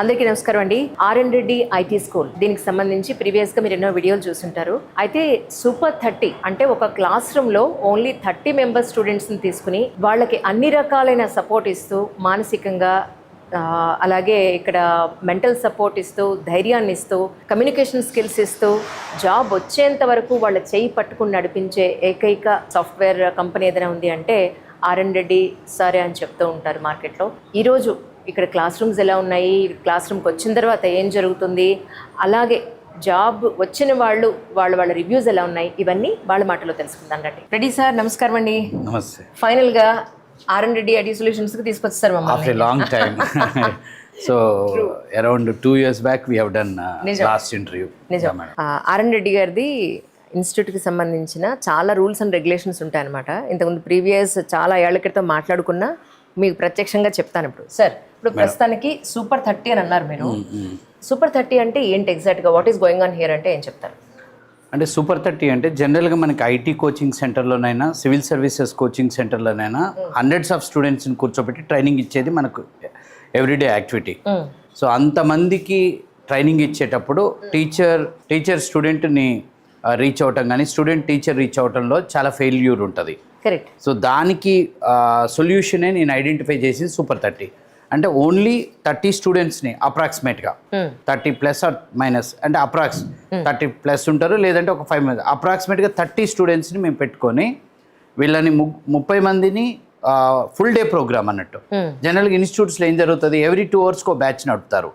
అందరికీ నమస్కారం అండి. ఆర్ఎన్ రెడ్డి ఐటీ స్కూల్ దీనికి సంబంధించి ప్రీవియస్గా మీరు ఎన్నో వీడియోలు చూస్తుంటారు. అయితే సూపర్ 30 అంటే ఒక క్లాస్ రూమ్లో ఓన్లీ 30 మెంబర్స్ స్టూడెంట్స్ని తీసుకుని వాళ్ళకి అన్ని రకాలైన సపోర్ట్ ఇస్తూ మానసికంగా అలాగే ఇక్కడ మెంటల్ సపోర్ట్ ఇస్తూ ధైర్యాన్ని ఇస్తూ కమ్యూనికేషన్ స్కిల్స్ ఇస్తూ జాబ్ వచ్చేంత వరకు వాళ్ళ చేయి పట్టుకుని నడిపించే ఏకైక సాఫ్ట్వేర్ కంపెనీ ఏదైనా ఉంది అంటే ఆర్ఎన్ రెడ్డి సారే అని చెప్తూ ఉంటారు మార్కెట్లో. ఈరోజు ఇక్కడ క్లాస్ రూమ్స్ ఎలా ఉన్నాయి, క్లాస్ రూమ్కి వచ్చిన తర్వాత ఏం జరుగుతుంది, అలాగే జాబ్ వచ్చిన వాళ్ళ రివ్యూస్ ఎలా ఉన్నాయి, ఇవన్నీ వాళ్ళ మాటలో తెలుసుకుందాం రండి. రెడ్డి సార్ నమస్కారం అండి. నమస్తే. ఫైనల్గా ఆర్ఎన్ రెడ్డి ఐటీ సొల్యూషన్స్కి తీసుకొచ్చారు మమ్మల్ని. After long time. So around 2 years back we have done last interview. నిజం. ఆర్ఎన్ రెడ్డి గారిది ఇన్స్టిట్యూట్కి సంబంధించిన చాలా రూల్స్ అండ్ రెగ్యులేషన్స్ ఉంటాయన్నమాట. ఇంతకుముందు ప్రీవియస్ చాలా ఏళ్ల క్రితం మాట్లాడుకున్నా మీకు ప్రత్యక్షంగా చెప్తాను. ఇప్పుడు ప్రస్తుతానికి సూపర్ 30 అని అన్నారు మీరు. సూపర్ 30 అంటే ఏంటి ఎగ్జాక్ట్గా, what is going on here అంటే ఏం చెప్తారు? అంటే సూపర్ 30 అంటే జనరల్గా మనకి ఐటీ కోచింగ్ సెంటర్లోనైనా సివిల్ సర్వీసెస్ కోచింగ్ సెంటర్లోనైనా హండ్రెడ్స్ ఆఫ్ స్టూడెంట్స్ని కూర్చోబెట్టి ట్రైనింగ్ ఇచ్చేది మనకు ఎవ్రీడే యాక్టివిటీ. సో అంతమందికి ట్రైనింగ్ ఇచ్చేటప్పుడు టీచర్ స్టూడెంట్ని రీచ్ అవటం కానీ స్టూడెంట్ టీచర్ రీచ్ అవటంలో చాలా ఫెయిల్యూర్ ఉంటుంది. కరెక్ట్. సో దానికి సొల్యూషనే నేను ఐడెంటిఫై చేసి సూపర్ 30 అంటే ఓన్లీ 30 స్టూడెంట్స్ని అప్రాక్సిమేట్గా 30+ ఆర్ మైనస్ అంటే 30+ ఉంటారు, లేదంటే ఒక 5 మంది అప్రాక్సిమేట్గా 30 స్టూడెంట్స్ని మేము పెట్టుకొని వీళ్ళని 30 మందిని ఫుల్ డే ప్రోగ్రామ్ అన్నట్టు. జనరల్గా ఇన్స్టిట్యూట్స్లో ఏం జరుగుతుంది, ఎవ్రీ 2 hours బ్యాచ్ నడుపుతారు.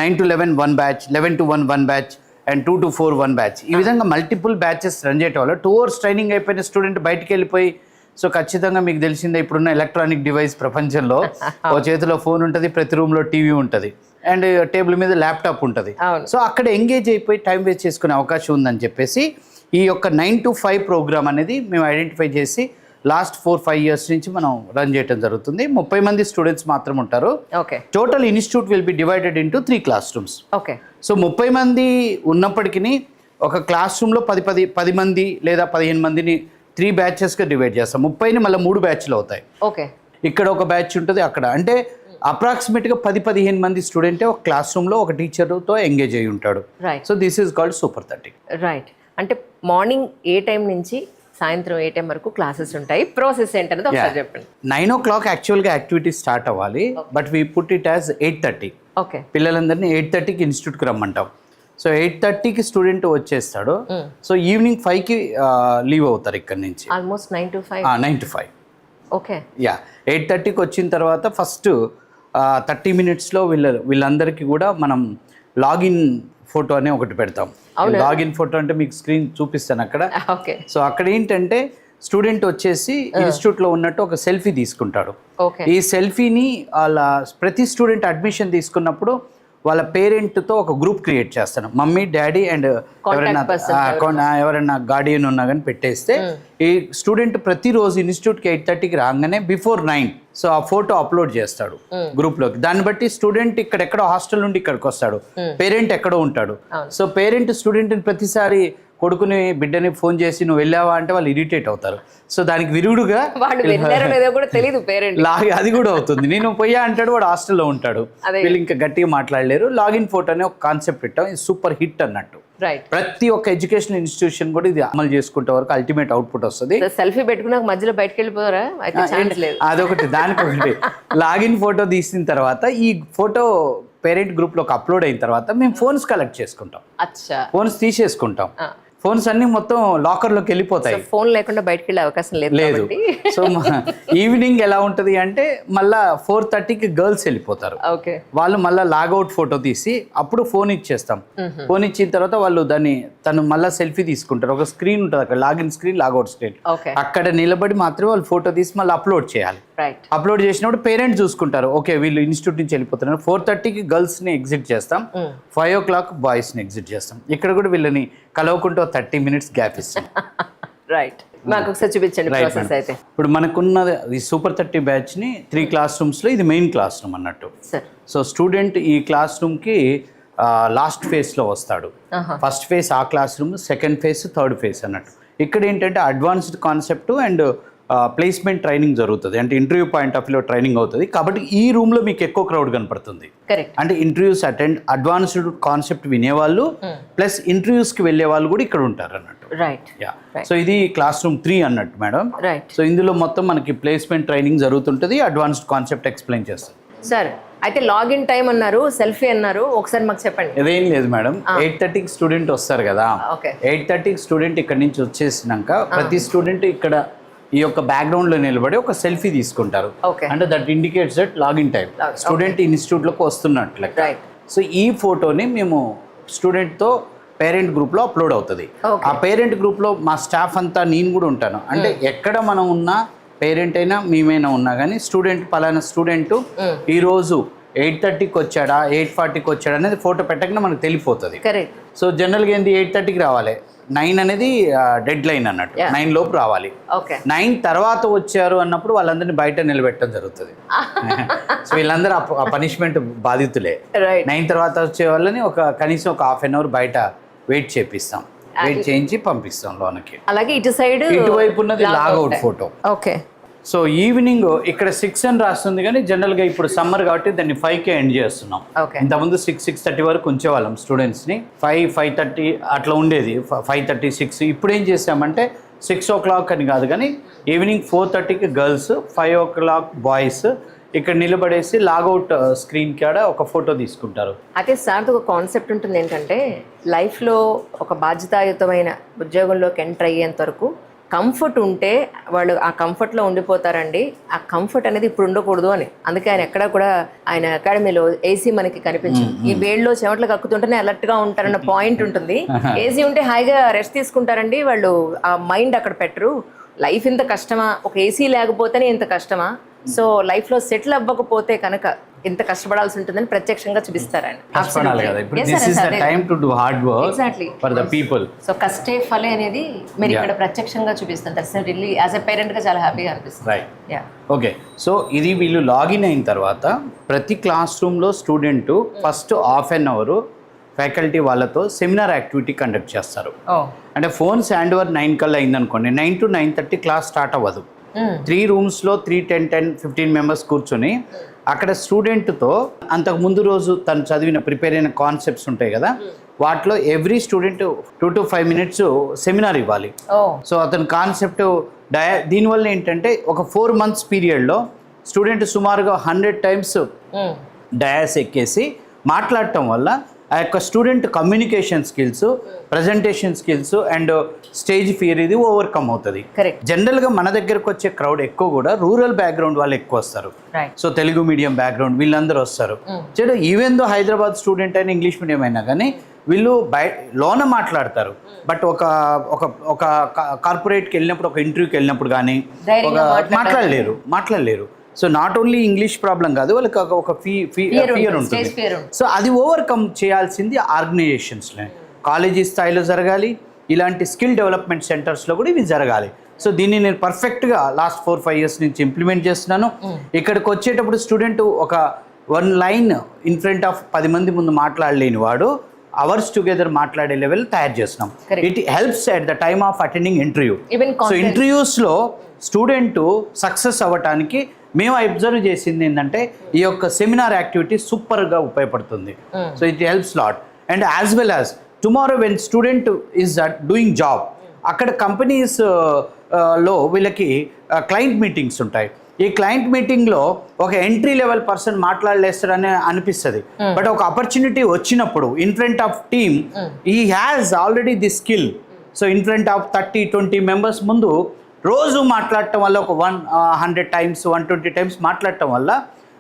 9 to 11 1 batch, 11 to 1 1 batch and 2 to 4 1 batch. ఈ విధంగా మల్టిపుల్ బ్యాచెస్ రన్ చేయటం వల్ల 2 hours ట్రైనింగ్ అయిపోయిన స్టూడెంట్ బయటికి వెళ్ళిపోయి, సో ఖచ్చితంగా మీకు తెలిసిందే ఇప్పుడున్న ఎలక్ట్రానిక్ డివైస్ ప్రపంచంలో ఓ చేతిలో ఫోన్ ఉంటుంది, ప్రతి రూమ్లో టీవీ ఉంటుంది అండ్ టేబుల్ మీద ల్యాప్టాప్ ఉంటుంది. సో అక్కడ ఎంగేజ్ అయిపోయి టైం వేస్ట్ చేసుకునే అవకాశం ఉందని చెప్పేసి ఈ యొక్క 9 to 5 ప్రోగ్రామ్ అనేది మేము ఐడెంటిఫై చేసి లాస్ట్ 4-5 years నుంచి మనం రన్ చేయడం జరుగుతుంది. 30 మంది స్టూడెంట్స్ మాత్రం ఉంటారు. Total institute will be divided into 3 class rooms. So 30 మంది ఉన్నప్పటికీ ఒక క్లాస్ రూమ్లో 10 మంది లేదా 15 మందిని 3 బ్యాచెస్గా డివైడ్ చేస్తాం. 30ని మళ్ళీ 3 బ్యాచ్లు అవుతాయి. ఇక్కడ ఒక బ్యాచ్ ఉంటుంది, అక్కడ అంటే అప్రాక్సిమేట్గా 10-15 మంది స్టూడెంటే ఒక క్లాస్ రూమ్లో ఒక టీచర్తో ఎంగేజ్ అయి ఉంటాడు. So this is called super 30. Right. అంటే మార్నింగ్ ఏ టైం నుంచి సాయంత్రం ఏ టైం వరకు క్లాసెస్ ఉంటాయి, ప్రాసెస్ ఏంటనేది ఒకసారి చెప్పండి. 9 o'clock యాక్చువల్గా యాక్టివిటీ స్టార్ట్ అవ్వాలి, but we put it as 8:30. పిల్లలందరినీ 8:30కి ఇన్స్టిట్యూట్కి రమ్మంటాం. సో 8:30కి స్టూడెంట్ వచ్చేస్తాడు. సో ఈవినింగ్ 5కి లీవ్ అవుతారు ఇక్కడ నుంచి. Almost 9 to 5. ఓకే. 8:30కి వచ్చిన తర్వాత ఫస్ట్ 30 minutesలో వీళ్ళందరికీ కూడా మనం లాగిన్ ఫోటో అనే ఒకటి పెడతాం. లాగిన్ ఫోటో అంటే మీకు స్క్రీన్ చూపిస్తాను అక్కడ. సో అక్కడ ఏంటంటే స్టూడెంట్ వచ్చేసి ఇన్స్టిట్యూట్లో ఉన్నట్టు ఒక సెల్ఫీ తీసుకుంటాడు. ఈ సెల్ఫీని వాళ్ళ ప్రతి స్టూడెంట్ అడ్మిషన్ తీసుకున్నప్పుడు వాళ్ళ పేరెంట్తో ఒక గ్రూప్ క్రియేట్ చేస్తాను. మమ్మీ, డాడీ అండ్ ఎవరైనా గార్డియన్ ఉన్నా కానీ పెట్టేస్తే ఈ స్టూడెంట్ ప్రతిరోజు ఇన్స్టిట్యూట్కి 8:30కి రాగానే బిఫోర్ 9 సో ఆ ఫోటో అప్లోడ్ చేస్తాడు గ్రూప్లోకి. దాన్ని బట్టి స్టూడెంట్ ఇక్కడెక్కడో హాస్టల్ నుండి ఇక్కడికి వస్తాడు, పేరెంట్ ఎక్కడో ఉంటాడు. సో పేరెంట్ స్టూడెంట్ని ప్రతిసారి కొడుకుని బిడ్డని ఫోన్ చేసి నువ్వు వెళ్ళావా అంటే వాళ్ళు ఇరిటేట్ అవుతారు. సో దానికి విరుగుడుగా అది కూడా అవుతుంది. నేను పోయా అంటాడు, వాడు హాస్టల్లో ఉంటాడు, వీళ్ళు ఇంకా గట్టిగా మాట్లాడలేరు. లాగిన్ ఫోటో అనే ఒక కాన్సెప్ట్ పెట్టాం, ఇది సూపర్ హిట్ అన్నట్టు. ప్రతి ఒక్క ఎడ్యుకేషనల్ ఇన్స్టిట్యూషన్ కూడా ఇది అమలు చేసుకుంటే వరకు అల్టిమేట్ అవుట్పుట్ వస్తుంది. సెల్ఫీ పెట్టుకున్నాక మధ్యలో బయటకు వెళ్ళిపోతారా? అదొకటి. దానికి లాగిన్ ఫోటో తీసిన తర్వాత ఈ ఫోటో పేరెంట్ గ్రూప్లోకి అప్లోడ్ అయిన తర్వాత మేము ఫోన్స్ కలెక్ట్ చేసుకుంటాం, ఫోన్స్ తీసేసుకుంటాం. ఫోన్స్ అన్ని మొత్తం లాకర్లోకి వెళ్ళిపోతాయి. ఫోన్ లేకుండా బయటకు వెళ్ళే అవకాశం లేదు. సో ఈవినింగ్ ఎలా ఉంటుంది అంటే మళ్ళా 4:30కి గర్ల్స్ వెళ్ళిపోతారు. వాళ్ళు మళ్ళీ లాగౌట్ ఫోటో తీసి అప్పుడు ఫోన్ ఇచ్చేస్తాం. ఫోన్ ఇచ్చిన తర్వాత వాళ్ళు తను మళ్ళీ సెల్ఫీ తీసుకుంటారు. ఒక స్క్రీన్ ఉంటుంది అక్కడ, లాగిన్ స్క్రీన్, లాగౌట్ స్క్రీన్. అక్కడ నిలబడి మాత్రమే వాళ్ళు ఫోటో తీసి మళ్ళీ అప్లోడ్ చేయాలి. అప్లోడ్ చేసినప్పుడు పేరెంట్స్ చూసుకుంటారు, ఓకే వీళ్ళు ఇన్స్టిట్యూట్ నుంచి వెళ్ళిపోతున్నారు. 4:30కి గర్ల్స్ని ఎగ్జిట్ చేస్తాం, 5 o'clock బాయ్స్ని ఎగ్జిట్ చేస్తాం. ఇక్కడ కూడా వీళ్ళని కలవకుంటూ 30 minutes గ్యాప్ ఇస్తాం. రైట్. మాకు ఒకసారి చూపించండి ప్రాసెస్ అయితే. ఇప్పుడు మనకున్న ఈ సూపర్ 30 బ్యాచ్ని 3 క్లాస్ రూమ్స్లో ఇది మెయిన్ క్లాస్ రూమ్ అన్నట్టు. సో స్టూడెంట్ ఈ క్లాస్ రూమ్కి లాస్ట్ ఫేజ్లో వస్తాడు. ఫస్ట్ ఫేజ్ ఆ class room, second phase, third phase అన్నట్టు. ఇక్కడ ఏంటంటే advanced concept and placement training జరుగుతుంది, అంటే ఇంటర్వ్యూ పాయింట్ ఆఫ్ వ్యూలో ట్రైనింగ్ అవుతుంది. కాబట్టి ఈ రూమ్లో మీకు ఎక్కువ క్రౌడ్ కనపడుతుంది. కరెక్ట్. అంటే ఇంటర్వ్యూస్ అటెండ్ అడ్వాన్స్డ్ కాన్సెప్ట్ వినేవాళ్ళు ప్లస్ ఇంటర్వ్యూస్కి వెళ్ళే వాళ్ళు కూడా ఇక్కడ ఉంటారు అన్నట్టు. రైట్. యా, సో ఇది క్లాస్ రూమ్ 3 అన్నట్టు మేడం. రైట్. సో ఇందులో మొత్తం మనకి ప్లేస్మెంట్ ట్రైనింగ్ జరుగుతుంటుంది, అడ్వాన్స్డ్ కాన్సెప్ట్ ఎక్స్ప్లెయిన్ చేస్తుంది. సార్ అయితే లాగిన్ టైం అన్నారు, సెల్ఫీ అన్నారు, ఒకసారి మాకు చెప్పండి. ఇదేం లేదు మేడం, 8:30కి స్టూడెంట్ వస్తారు కదా, ఓకే. 8:30కి స్టూడెంట్ ఇక్కడ నుంచి వచ్చేసినాక ప్రతి స్టూడెంట్ ఇక్కడ ఈ యొక్క బ్యాక్గ్రౌండ్లో నిలబడి ఒక సెల్ఫీ తీసుకుంటారు. ఓకే. అంటే that indicates that login time, student ఇన్స్టిట్యూట్లోకి వస్తున్నట్లు. రైట్. సో ఈ ఫోటోని మేము స్టూడెంట్తో పేరెంట్ గ్రూప్లో అప్లోడ్ అవుతుంది. ఆ పేరెంట్ గ్రూప్లో మా స్టాఫ్ అంతా, నేను కూడా ఉంటాను. అంటే ఎక్కడ మనం ఉన్నా, పేరెంట్ అయినా మేమైనా ఉన్నా కానీ స్టూడెంట్ పలానా స్టూడెంట్ ఈరోజు 8:30కి వచ్చాడా 8:40కి వచ్చాడా అనేది ఫోటో పెట్టగానే మనకు తెలిసిపోతుంది. కరెక్ట్. సో జనరల్గా ఏంది 8:30కి రావాలి, 9 అనేది డెడ్ లైన్ అన్నట్టు, 9 లోపు రావాలి. ఓకే. 9 తర్వాత వచ్చారు అన్నప్పుడు వాళ్ళందరినీ బయట నిలబెట్టడం జరుగుతుంది. సో వీళ్ళందరూ ఆ పనిష్మెంట్ బాధితులే. 9 తర్వాత వచ్చే వాళ్ళని కనీసం ఒక హాఫ్ అన్ అవర్ బయట వెయిట్ చేపిస్తాం, వెయిట్ చేయించి పంపిస్తాం లోనకి. అలాగే ఇటు సైడ్ ఇటువైపు ఉన్నది logout photo. Okay. So evening ఇక్కడ 6 అని రాస్తుంది, కానీ జనరల్గా ఇప్పుడు సమ్మర్ కాబట్టి దాన్ని 5కే ఎండ్ చేస్తున్నాం. ఇంతకుముందు 6:30 వరకు ఉంచేవాళ్ళం స్టూడెంట్స్ని, 5:30 అట్లా ఉండేది, 5:30, 6. ఇప్పుడు ఏం చేసామంటే 6 o'clock అని కాదు కానీ ఈవినింగ్ 4:30కి గర్ల్స్, 5 o'clock బాయ్స్ ఇక్కడ నిలబడేసి లాగౌట్ స్క్రీన్ కాడ ఒక ఫోటో తీసుకుంటారు. అయితే సార్తో ఒక కాన్సెప్ట్ ఉంటుంది ఏంటంటే, లైఫ్లో ఒక బాధ్యతాయుతమైన ఉద్యోగంలోకి ఎంటర్ అయ్యేంత వరకు కంఫర్ట్ ఉంటే వాళ్ళు ఆ కంఫర్ట్లో ఉండిపోతారండి. ఆ కంఫర్ట్ అనేది ఇప్పుడు ఉండకూడదు అని, అందుకే ఆయన ఎక్కడ కూడా ఆయన అకాడమీలో ఏసీ మనకి కనిపించింది. ఈ వేడిలో చెమటలు కక్కుతుంటేనే అలర్ట్గా ఉంటారన్న పాయింట్ ఉంటుంది. ఏసీ ఉంటే హాయిగా రెస్ట్ తీసుకుంటారండి వాళ్ళు, ఆ మైండ్ అక్కడ పెట్టరు. లైఫ్ ఇంత కష్టమా, ఒక ఏసీ లేకపోతేనే ఇంత కష్టమా, సో లైఫ్లో సెటిల్ అవ్వకపోతే కనుక ఇంత కష్టపడాల్సి ఉంటుందని ప్రత్యక్షంగా చూపిస్తారు ఆయన. సో కష్టే ఫలే అనేది మీరు ఇక్కడ ప్రత్యక్షంగా చూపిస్తారు. That's really as a parent గా చాలా హ్యాపీగా అనిపిస్తుంది. ఓకే. సో ఇది వీళ్ళు లాగిన్ అయిన తర్వాత ప్రతి క్లాస్ రూమ్లో student first half an hour faculty వాళ్ళతో సెమినార్ యాక్టివిటీ కండక్ట్ చేస్తారు. అంటే ఫోన్స్ హ్యాండ్ ఓవర్ 9 కల్లా అయిందనుకోండి, 9 to 9:30 క్లాస్ స్టార్ట్ అవ్వదు. 3 రూమ్స్లో 3, 10, 15 మెంబర్స్ కూర్చొని అక్కడ స్టూడెంట్తో అంతకు ముందు రోజు తను చదివిన ప్రిపేర్ అయిన కాన్సెప్ట్స్ ఉంటాయి కదా, వాటిలో every student 2 to 5 minutes seminar ఇవ్వాలి. సో అతని కాన్సెప్ట్ దీనివల్ల ఏంటంటే ఒక 4 months పీరియడ్లో స్టూడెంట్ సుమారుగా 100 times డయాస్ ఎక్కేసి మాట్లాడటం వల్ల ఆ యొక్క student communication skills, presentation skills and stage fear ఇది ఓవర్కమ్ అవుతుంది. జనరల్గా మన దగ్గరకు వచ్చే క్రౌడ్ ఎక్కువ కూడా రూరల్ బ్యాక్గ్రౌండ్ వాళ్ళు ఎక్కువ వస్తారు. సో తెలుగు మీడియం బ్యాక్గ్రౌండ్ వీళ్ళందరూ వస్తారు. ఈవెన్ దో హైదరాబాద్ స్టూడెంట్ అయినా ఇంగ్లీష్ మీడియం అయినా కానీ వీళ్ళు లోన మాట్లాడతారు. బట్ ఒక కార్పొరేట్కి వెళ్ళినప్పుడు, ఒక ఇంటర్వ్యూకి వెళ్ళినప్పుడు కానీ మాట్లాడలేరు. So not only English problem కాదు, వాళ్ళకి ఒక ఫియర్ ఉంటుంది. సో అది ఓవర్కమ్ చేయాల్సింది ఆర్గనైజేషన్స్లో, కాలేజీ స్థాయిలో జరగాలి, ఇలాంటి స్కిల్ డెవలప్మెంట్ సెంటర్స్లో కూడా ఇవి జరగాలి. సో దీన్ని నేను పర్ఫెక్ట్గా లాస్ట్ 4-5 years నుంచి ఇంప్లిమెంట్ చేస్తున్నాను. ఇక్కడికి వచ్చేటప్పుడు స్టూడెంట్ ఒక 1 line ఇన్ ఫ్రంట్ ఆఫ్ 10 మంది ముందు మాట్లాడలేని వాడు అవర్స్ టుగెదర్ మాట్లాడే లెవెల్ తయారు చేస్తున్నాం. It helps at the time of attending interview. So ఇంటర్వ్యూస్లో స్టూడెంట్ సక్సెస్ అవ్వటానికి మేము అబ్జర్వ్ చేసింది ఏంటంటే ఈ యొక్క సెమినార్ యాక్టివిటీ సూపర్గా ఉపయోగపడుతుంది. So it helps lot. And as well as tomorrow when student is doing job, అక్కడ కంపెనీస్ లో వీళ్ళకి క్లయింట్ మీటింగ్స్ ఉంటాయి. ఈ క్లయింట్ మీటింగ్లో ఒక ఎంట్రీ లెవెల్ పర్సన్ మాట్లాడలేస్తాడని అనిపిస్తుంది. బట్ ఒక ఆపర్చునిటీ వచ్చినప్పుడు in front of team he has already the skill. So in front of 30-20 members ముందు రోజు మాట్లాడటం వల్ల ఒక 100 times 120 times మాట్లాడటం వల్ల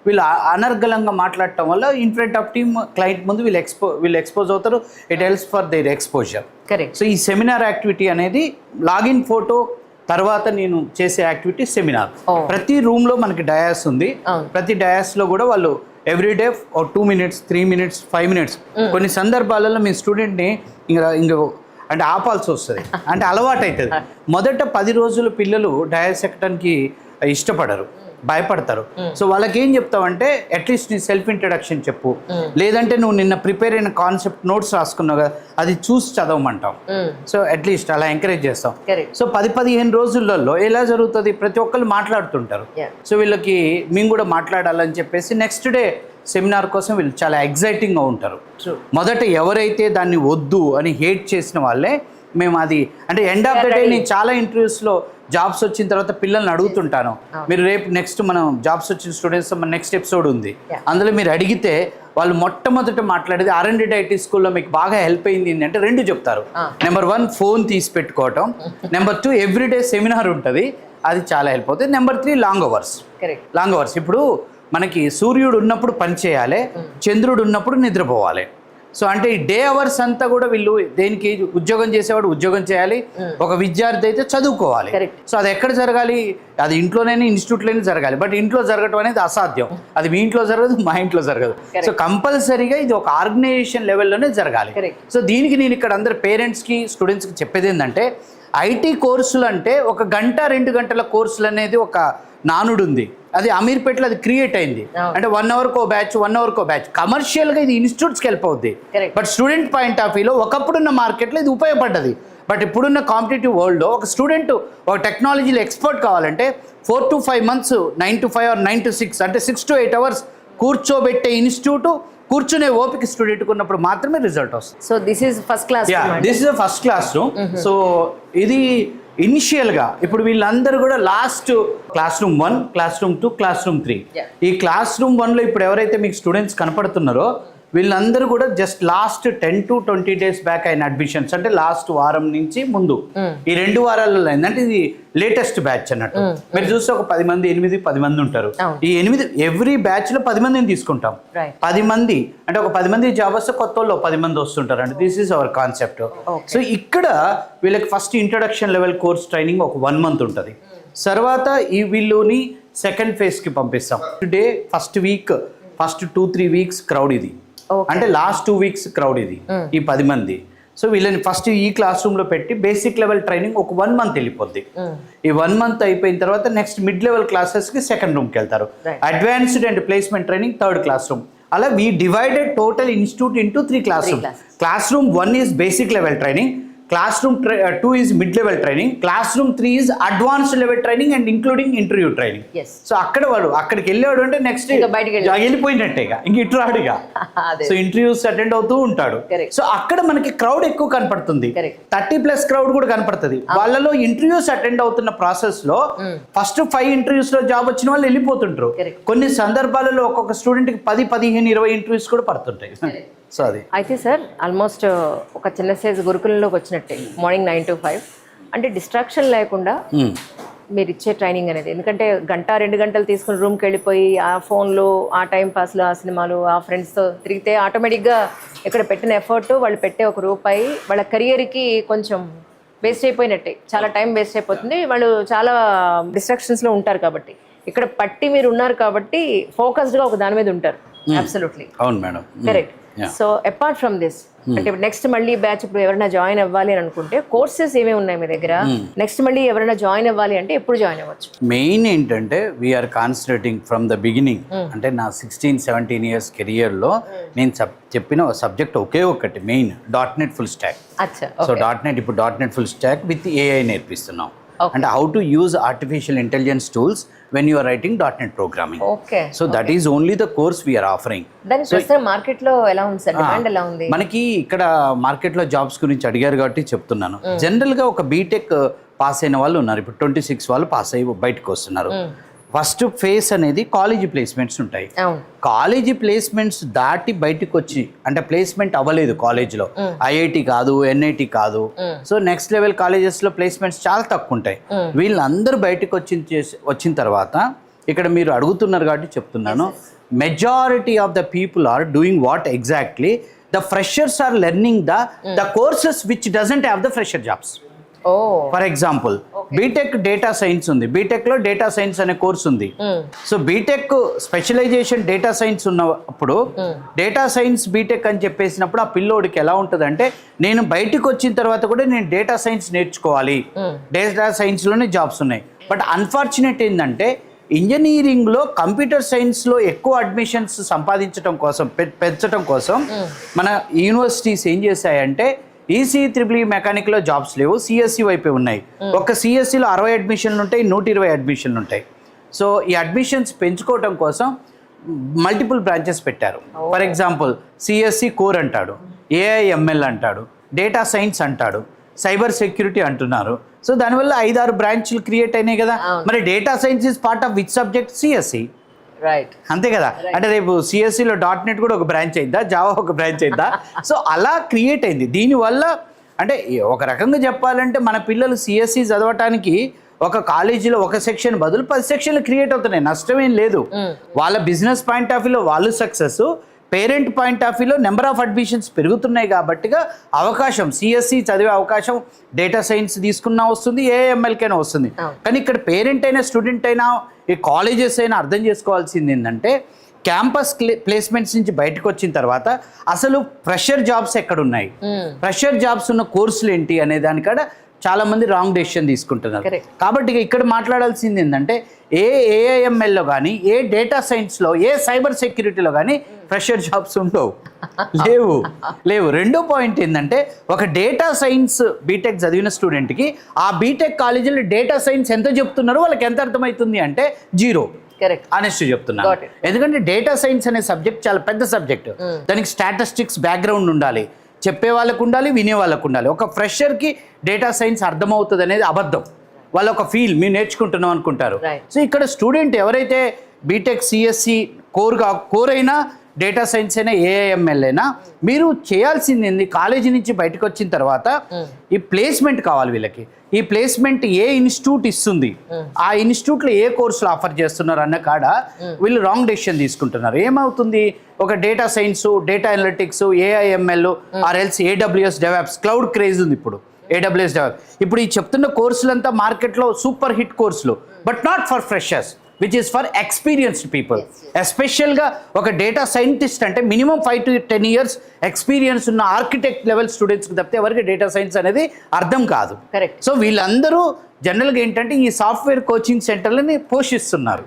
వీళ్ళు అనర్గళంగా మాట్లాడటం వల్ల in front of team client ముందు వీళ్ళు ఎక్స్పోజ్ అవుతారు. It helps for their exposure. So ఈ సెమినార్ యాక్టివిటీ అనేది లాగిన్ ఫోటో తర్వాత నేను చేసే యాక్టివిటీ సెమినార్. ప్రతి రూమ్లో మనకి డయాస్ ఉంది. ప్రతి డయాస్లో కూడా వాళ్ళు ఎవ్రీడే 2 minutes 3 minutes 5 minutes కొన్ని సందర్భాలలో మీ స్టూడెంట్ని ఇంకా అంటే ఆపాల్సి వస్తుంది, అంటే అలవాటు అవుతుంది. మొదట 10 రోజులు పిల్లలు డయాస్ ఎక్కడానికి ఇష్టపడరు. భయపడతారు. సో వాళ్ళకి ఏం చెప్తావంటే అట్లీస్ట్ నీ సెల్ఫ్ ఇంట్రడక్షన్ చెప్పు, లేదంటే నువ్వు నిన్న ప్రిపేర్ అయిన కాన్సెప్ట్ నోట్స్ రాసుకున్నావు కదా అది చూసి చదవమంటాం. సో అట్లీస్ట్ అలా ఎంకరేజ్ చేస్తాం. సో 10-15 రోజులలో ఎలా జరుగుతుంది, ప్రతి ఒక్కరు మాట్లాడుతుంటారు. సో వీళ్ళకి మేము కూడా మాట్లాడాలని చెప్పేసి నెక్స్ట్ డే సెమినార్ కోసం వీళ్ళు చాలా ఎగ్జైటింగ్గా ఉంటారు. మొదట ఎవరైతే దాన్ని వద్దు అని హేట్ చేసిన వాళ్ళే మేము అది అంటే ఎండ్ ఆఫ్ ద డే నేను చాలా ఇంటర్వ్యూస్లో జాబ్స్ వచ్చిన తర్వాత పిల్లల్ని అడుగుతుంటాను, మీరు రేపు నెక్స్ట్ మనం జాబ్స్ వచ్చిన స్టూడెంట్స్ మన నెక్స్ట్ ఎపిసోడ్ ఉంది, అందులో మీరు అడిగితే వాళ్ళు మొట్టమొదట మాట్లాడేది R&D IT స్కూల్లో మీకు బాగా హెల్ప్ అయింది అంటే 2 చెప్తారు. నెంబర్ 1 ఫోన్ తీసి పెట్టుకోవటం, నెంబర్ 2 ఎవ్రీడే సెమినార్ ఉంటుంది, అది చాలా హెల్ప్ అవుతుంది. Number 3 long hours. ఇప్పుడు మనకి సూర్యుడు ఉన్నప్పుడు పని చేయాలి, చంద్రుడు ఉన్నప్పుడు నిద్రపోవాలి. సో అంటే ఈ డే అవర్స్ అంతా కూడా వీళ్ళు దేనికి, ఉద్యోగం చేసేవాడు ఉద్యోగం చేయాలి, ఒక విద్యార్థి అయితే చదువుకోవాలి. సో అది ఎక్కడ జరగాలి, అది ఇంట్లోనైనా ఇన్స్టిట్యూట్లోనే జరగాలి. బట్ ఇంట్లో జరగటం అనేది అసాధ్యం, అది మీ ఇంట్లో జరగదు, మా ఇంట్లో జరగదు. సో కంపల్సరీగా ఇది ఒక ఆర్గనైజేషన్ లెవెల్లోనే జరగాలి. సో దీనికి నేను ఇక్కడ అందరు పేరెంట్స్కి స్టూడెంట్స్కి చెప్పేది ఏంటంటే, ఐటీ కోర్సులు అంటే 1 గంట 2 గంటల కోర్సులు అనేది ఒక నానుడు ఉంది, అది అమీర్పేటలో అది క్రియేట్ అయింది. అంటే 1 అవర్కో బ్యాచ్, 1 అవర్కో బ్యాచ్. కమర్షియల్గా ఇది ఇన్స్టిట్యూట్స్కి హెల్ప్ అవుద్ది, బట్ స్టూడెంట్ పాయింట్ ఆఫ్ వ్యూలో ఒకప్పుడున్న మార్కెట్లో ఇది ఉపయోగపడ్డది. బట్ ఇప్పుడున్న కాంపిటేటివ్ వరల్డ్లో ఒక స్టూడెంట్ ఒక టెక్నాలజీలో ఎక్స్పర్ట్ కావాలంటే 4 to 5 months 9 to 5 or 9 to 6 అంటే 6 to 8 hours కూర్చోబెట్టే ఇన్స్టిట్యూట్, కూర్చునే ఓపిక స్టూడెంట్కి ఉన్నప్పుడు మాత్రమే రిజల్ట్ వస్తుంది. So this is first class first class room. So ఇది ఇనిషియల్గా ఇప్పుడు వీళ్ళందరూ కూడా last class room 1, class room 2, class room 3. ఈ క్లాస్ రూమ్ 1లో ఇప్పుడు ఎవరైతే మీకు స్టూడెంట్స్ కనపడుతున్నారో వీళ్ళందరూ కూడా just last 10 to 20 days back అయిన అడ్మిషన్స్, అంటే లాస్ట్ వారం నుంచి ముందు ఈ 2 వారాలలో అయిందంటే ఇది లేటెస్ట్ బ్యాచ్ అన్నట్టు. మీరు చూస్తే ఒక 10 మంది 10 మంది ఉంటారు. ఈ 8 ఎవ్రీ బ్యాచ్ లో 10 మందిని తీసుకుంటాం. 10 మంది అంటే ఒక 10 మంది జాబ్ వస్తే కొత్త వాళ్ళు 10 మంది వస్తుంటారు. అంటే this is our concept. So ఇక్కడ వీళ్ళకి first introduction level course training ఒక 1 month ఉంటుంది. తర్వాత ఈ వీళ్ళని సెకండ్ ఫేజ్కి పంపిస్తాం. టుడే ఫస్ట్ 2-3 weeks క్రౌడ్ ఇది, అంటే లాస్ట్ 2 weeks క్రౌడ్ ఇది, ఈ 10 మంది. సో వీళ్ళని ఫస్ట్ ఈ క్లాస్ రూమ్ లో పెట్టి బేసిక్ లెవెల్ ట్రైనింగ్ ఒక 1 month వెళ్ళిపోద్ది. ఈ 1 month అయిపోయిన తర్వాత నెక్స్ట్ మిడ్ లెవెల్ క్లాసెస్ కి సెకండ్ రూమ్కి వెళ్తారు. Advanced and placement training third class room. అలా we divided total institute into 3 class room. Class room 1 is basic level training, class room 2 is mid level training, class room 3 is advanced level training and including interview training. So అక్కడికి వెళ్ళేవాడు అంటే next వెళ్ళిపోయినట్టే, ఇంక ఇటు రాడుగా. So interviews attend అవుతూ ఉంటాడు. So అక్కడ మనకి crowd ఎక్కువ కనపడుతుంది, 30+ క్రౌడ్ కూడా కనపడుతుంది. వాళ్ళలో ఇంటర్వ్యూస్ అటెండ్ అవుతున్న ప్రాసెస్ లో ఫస్ట్ 5 interviews లో జాబ్ వచ్చిన వాళ్ళు వెళ్ళిపోతుంటారు. కొన్ని సందర్భాలలో ఒక్కొక్క స్టూడెంట్ కి 10, 15, 20 ఇంటర్వ్యూస్ కూడా పడుతుంటాయి. సో అది అయితే సార్ ఆల్మోస్ట్ ఒక చిన్న సైజ్ గురుకులంలోకి వచ్చినట్టే, మార్నింగ్ 9 to 5 అంటే డిస్ట్రాక్షన్ లేకుండా మీరు ఇచ్చే ట్రైనింగ్ అనేది. ఎందుకంటే 1-2 గంటలు తీసుకుని రూమ్కి వెళ్ళిపోయి ఆ ఫోన్లు, ఆ టైం పాస్లు, ఆ సినిమాలు, ఆ ఫ్రెండ్స్తో తిరిగితే ఆటోమేటిక్గా ఇక్కడ పెట్టిన ఎఫర్ట్, వాళ్ళు పెట్టే ₹1 వాళ్ళ కెరియర్కి కొంచెం వేస్ట్ అయిపోయినట్టే, చాలా టైం వేస్ట్ అయిపోతుంది. వాళ్ళు చాలా డిస్ట్రాక్షన్స్లో ఉంటారు. కాబట్టి ఇక్కడ పట్టి మీరు ఉన్నారు కాబట్టి ఫోకస్డ్గా ఒక దాని మీద ఉంటారు. అబ్సల్యూట్లీ అవును madam, correct. So apart from this అంటే నెక్స్ట్ మళ్ళీ బ్యాచ్ ఇప్పుడు ఎవరైనా జాయిన్ అవ్వాలి అని అనుకుంటే కోర్సెస్ ఏమేమి ఉన్నాయి మీ దగ్గర? నెక్స్ట్ మళ్ళీ ఎవరైనా జాయిన్ అవ్వాలి అంటే ఎప్పుడు జాయిన్ అవ్వచ్చు? మెయిన్ ఏంటంటే we are concentrating from the beginning. అంటే నా 16-17 years కెరియర్లో నేను చెప్పిన సబ్జెక్ట్ ఒకే ఒకటి main, .NET full stock. So .NET ఇప్పుడు .NET full stock with AI నేర్పిస్తున్నాం. అంటే how to use artificial intelligence tools when you are writing .NET programming. So that is only the course we are offering. దాని ప్రస్తుతం market లో ఎలా ఉంది sir, demand ఎలా ఉంది? మనకి ఇక్కడ మార్కెట్ లో జాబ్స్ గురించి అడిగారు కాబట్టి చెప్తున్నాను. జనరల్ గా ఒక బీటెక్ పాస్ అయిన వాళ్ళు ఉన్నారు, ఇప్పుడు 26 వాళ్ళు పాస్ అయ్యి బయటకు వస్తున్నారు. ఫస్ట్ ఫేజ్ అనేది కాలేజీ ప్లేస్మెంట్స్ ఉంటాయి. కాలేజీ ప్లేస్మెంట్స్ దాటి బయటకు వచ్చి అంటే ప్లేస్మెంట్ అవ్వలేదు కాలేజ్లో, IIT కాదు, NIT కాదు, సో నెక్స్ట్ లెవెల్ కాలేజెస్లో ప్లేస్మెంట్స్ చాలా తక్కువ ఉంటాయి. వీళ్ళందరూ బయటకు వచ్చిన తర్వాత ఇక్కడ మీరు అడుగుతున్నారు కాబట్టి చెప్తున్నాను, majority of the people are doing what exactly the freshers are learning the courses which doesn't have the fresher jobs. For example BTech data science ఉంది, బీటెక్ లో డేటా సైన్స్ అనే కోర్స్ ఉంది. So BTech specialization data science ఉన్నప్పుడు data science BTech అని చెప్పేసినప్పుడు ఆ పిల్లోడికి ఎలా ఉంటుంది అంటే, నేను బయటకు వచ్చిన తర్వాత కూడా నేను డేటా సైన్స్ నేర్చుకోవాలి, డేటా సైన్స్ లోనే జాబ్స్ ఉన్నాయి. బట్ అన్ఫార్చునేట్ ఏంటంటే ఇంజనీరింగ్లో కంప్యూటర్ సైన్స్లో ఎక్కువ అడ్మిషన్స్ సంపాదించడం కోసం పెంచడం కోసం మన యూనివర్సిటీస్ ఏం చేశాయంటే ఈసీ త్రిబుల్ మెకానిక్లో జాబ్స్ లేవు, సిఎస్సి వైపే ఉన్నాయి. ఒక సిఎస్సిలో 60 అడ్మిషన్లు ఉంటాయి, 120 అడ్మిషన్లు ఉంటాయి. సో ఈ అడ్మిషన్స్ పెంచుకోవటం కోసం మల్టిపుల్ బ్రాంచెస్ పెట్టారు. ఫర్ ఎగ్జాంపుల్ సిఎస్సి కోర్ అంటాడు, ఏఐఎంఎల్ అంటాడు, డేటా సైన్స్ అంటాడు, సైబర్ సెక్యూరిటీ అంటున్నారు. సో దానివల్ల 5-6 బ్రాంచ్లు క్రియేట్ అయినాయి కదా. మరి data science is part of which subject? CSC, right, అంతే కదా. అంటే రేపు సిఎస్సిలో .NET కూడా ఒక బ్రాంచ్ అయిద్దా, జావా ఒక బ్రాంచ్ అయిద్దా? సో అలా క్రియేట్ అయింది. దీనివల్ల అంటే ఒక రకంగా చెప్పాలంటే మన పిల్లలు సిఎస్సి చదవటానికి ఒక కాలేజీలో ఒక సెక్షన్ బదులు 10 సెక్షన్లు క్రియేట్ అవుతున్నాయి, నష్టమేం లేదు. వాళ్ళ బిజినెస్ పాయింట్ ఆఫ్ వ్యూలో వాళ్ళు సక్సెస్, పేరెంట్ పాయింట్ ఆఫ్ వ్యూలో నెంబర్ ఆఫ్ అడ్మిషన్స్ పెరుగుతున్నాయి కాబట్టిగా అవకాశం సిఎస్సి చదివే అవకాశం డేటా సైన్స్ తీసుకున్నా వస్తుంది, ఏఎంఎల్కైనా వస్తుంది. కానీ ఇక్కడ పేరెంట్ అయినా స్టూడెంట్ అయినా ఈ కాలేజెస్ అయినా అర్థం చేసుకోవాల్సింది ఏంటంటే క్యాంపస్ ప్లేస్మెంట్స్ నుంచి బయటకు వచ్చిన తర్వాత అసలు ఫ్రెషర్ జాబ్స్ ఎక్కడున్నాయి, ఫ్రెషర్ జాబ్స్ ఉన్న కోర్సులు ఏంటి అనే దానికాడ చాలా మంది రాంగ్ డెసిషన్ తీసుకుంటున్నారు. కాబట్టి ఇక్కడ మాట్లాడాల్సింది ఏంటంటే ఏఐఎంఎల్లో కానీ, ఏ డేటా సైన్స్లో, ఏ సైబర్ సెక్యూరిటీలో కానీ ఫ్రెషర్ జాబ్స్ ఉండవు, లేవు. రెండో పాయింట్ ఏంటంటే ఒక డేటా సైన్స్ బీటెక్ చదివిన స్టూడెంట్కి ఆ బీటెక్ కాలేజీలో డేటా సైన్స్ ఎంత చెప్తున్నారో వాళ్ళకి ఎంత అర్థమవుతుంది అంటే 0. కరెక్ట్, ఆనెస్ట్ చెప్తున్నా. ఎందుకంటే డేటా సైన్స్ అనే సబ్జెక్ట్ చాలా పెద్ద సబ్జెక్ట్. దానికి స్టాటిస్టిక్స్ బ్యాక్గ్రౌండ్ ఉండాలి, చెప్పే వాళ్ళకు ఉండాలి, వినే వాళ్ళకు ఉండాలి. ఒక ఫ్రెషర్కి డేటా సైన్స్ అర్థమవుతుంది అనేది అబద్ధం. వాళ్ళు ఒక ఫీల్ మేము నేర్చుకుంటున్నాం అనుకుంటారు. సో ఇక్కడ స్టూడెంట్ ఎవరైతే బీటెక్ సిఎస్సి కోర్ అయినా డేటా సైన్స్ అయినా ఏఐఎంఎల్ అయినా మీరు చేయాల్సింది ఏంది, కాలేజీ నుంచి బయటకు వచ్చిన తర్వాత ఈ ప్లేస్మెంట్ కావాలి వీళ్ళకి. ఈ ప్లేస్మెంట్ ఏ ఇన్స్టిట్యూట్ ఇస్తుంది, ఆ ఇన్స్టిట్యూట్లో ఏ కోర్సులు ఆఫర్ చేస్తున్నారు అన్న కాడ వీళ్ళు రాంగ్ డెసిషన్ తీసుకుంటున్నారు. ఏమవుతుంది, ఒక data science, data analytics, AIML ఆర్ఎల్స్ ఏడబ్ల్యూఎస్ డెవాప్స్, క్లౌడ్ క్రేజ్ ఉంది ఇప్పుడు, ఏడబ్ల్యూఎస్ డెవాప్. ఇప్పుడు ఈ చెప్తున్న కోర్సులంతా మార్కెట్లో సూపర్ హిట్ కోర్సులు, but not for freshers, which is for experienced people. ఎస్పెషల్గా ఒక డేటా సైంటిస్ట్ అంటే మినిమం 5 to 10 years ఎక్స్పీరియన్స్ ఉన్న ఆర్కిటెక్ట్ లెవెల్ స్టూడెంట్స్కి తప్పితే ఎవరికి డేటా సైన్స్ అనేది అర్థం కాదు. కరెక్ట్. సో వీళ్ళందరూ జనరల్గా ఏంటంటే ఈ సాఫ్ట్వేర్ కోచింగ్ సెంటర్లని పోషిస్తున్నారు.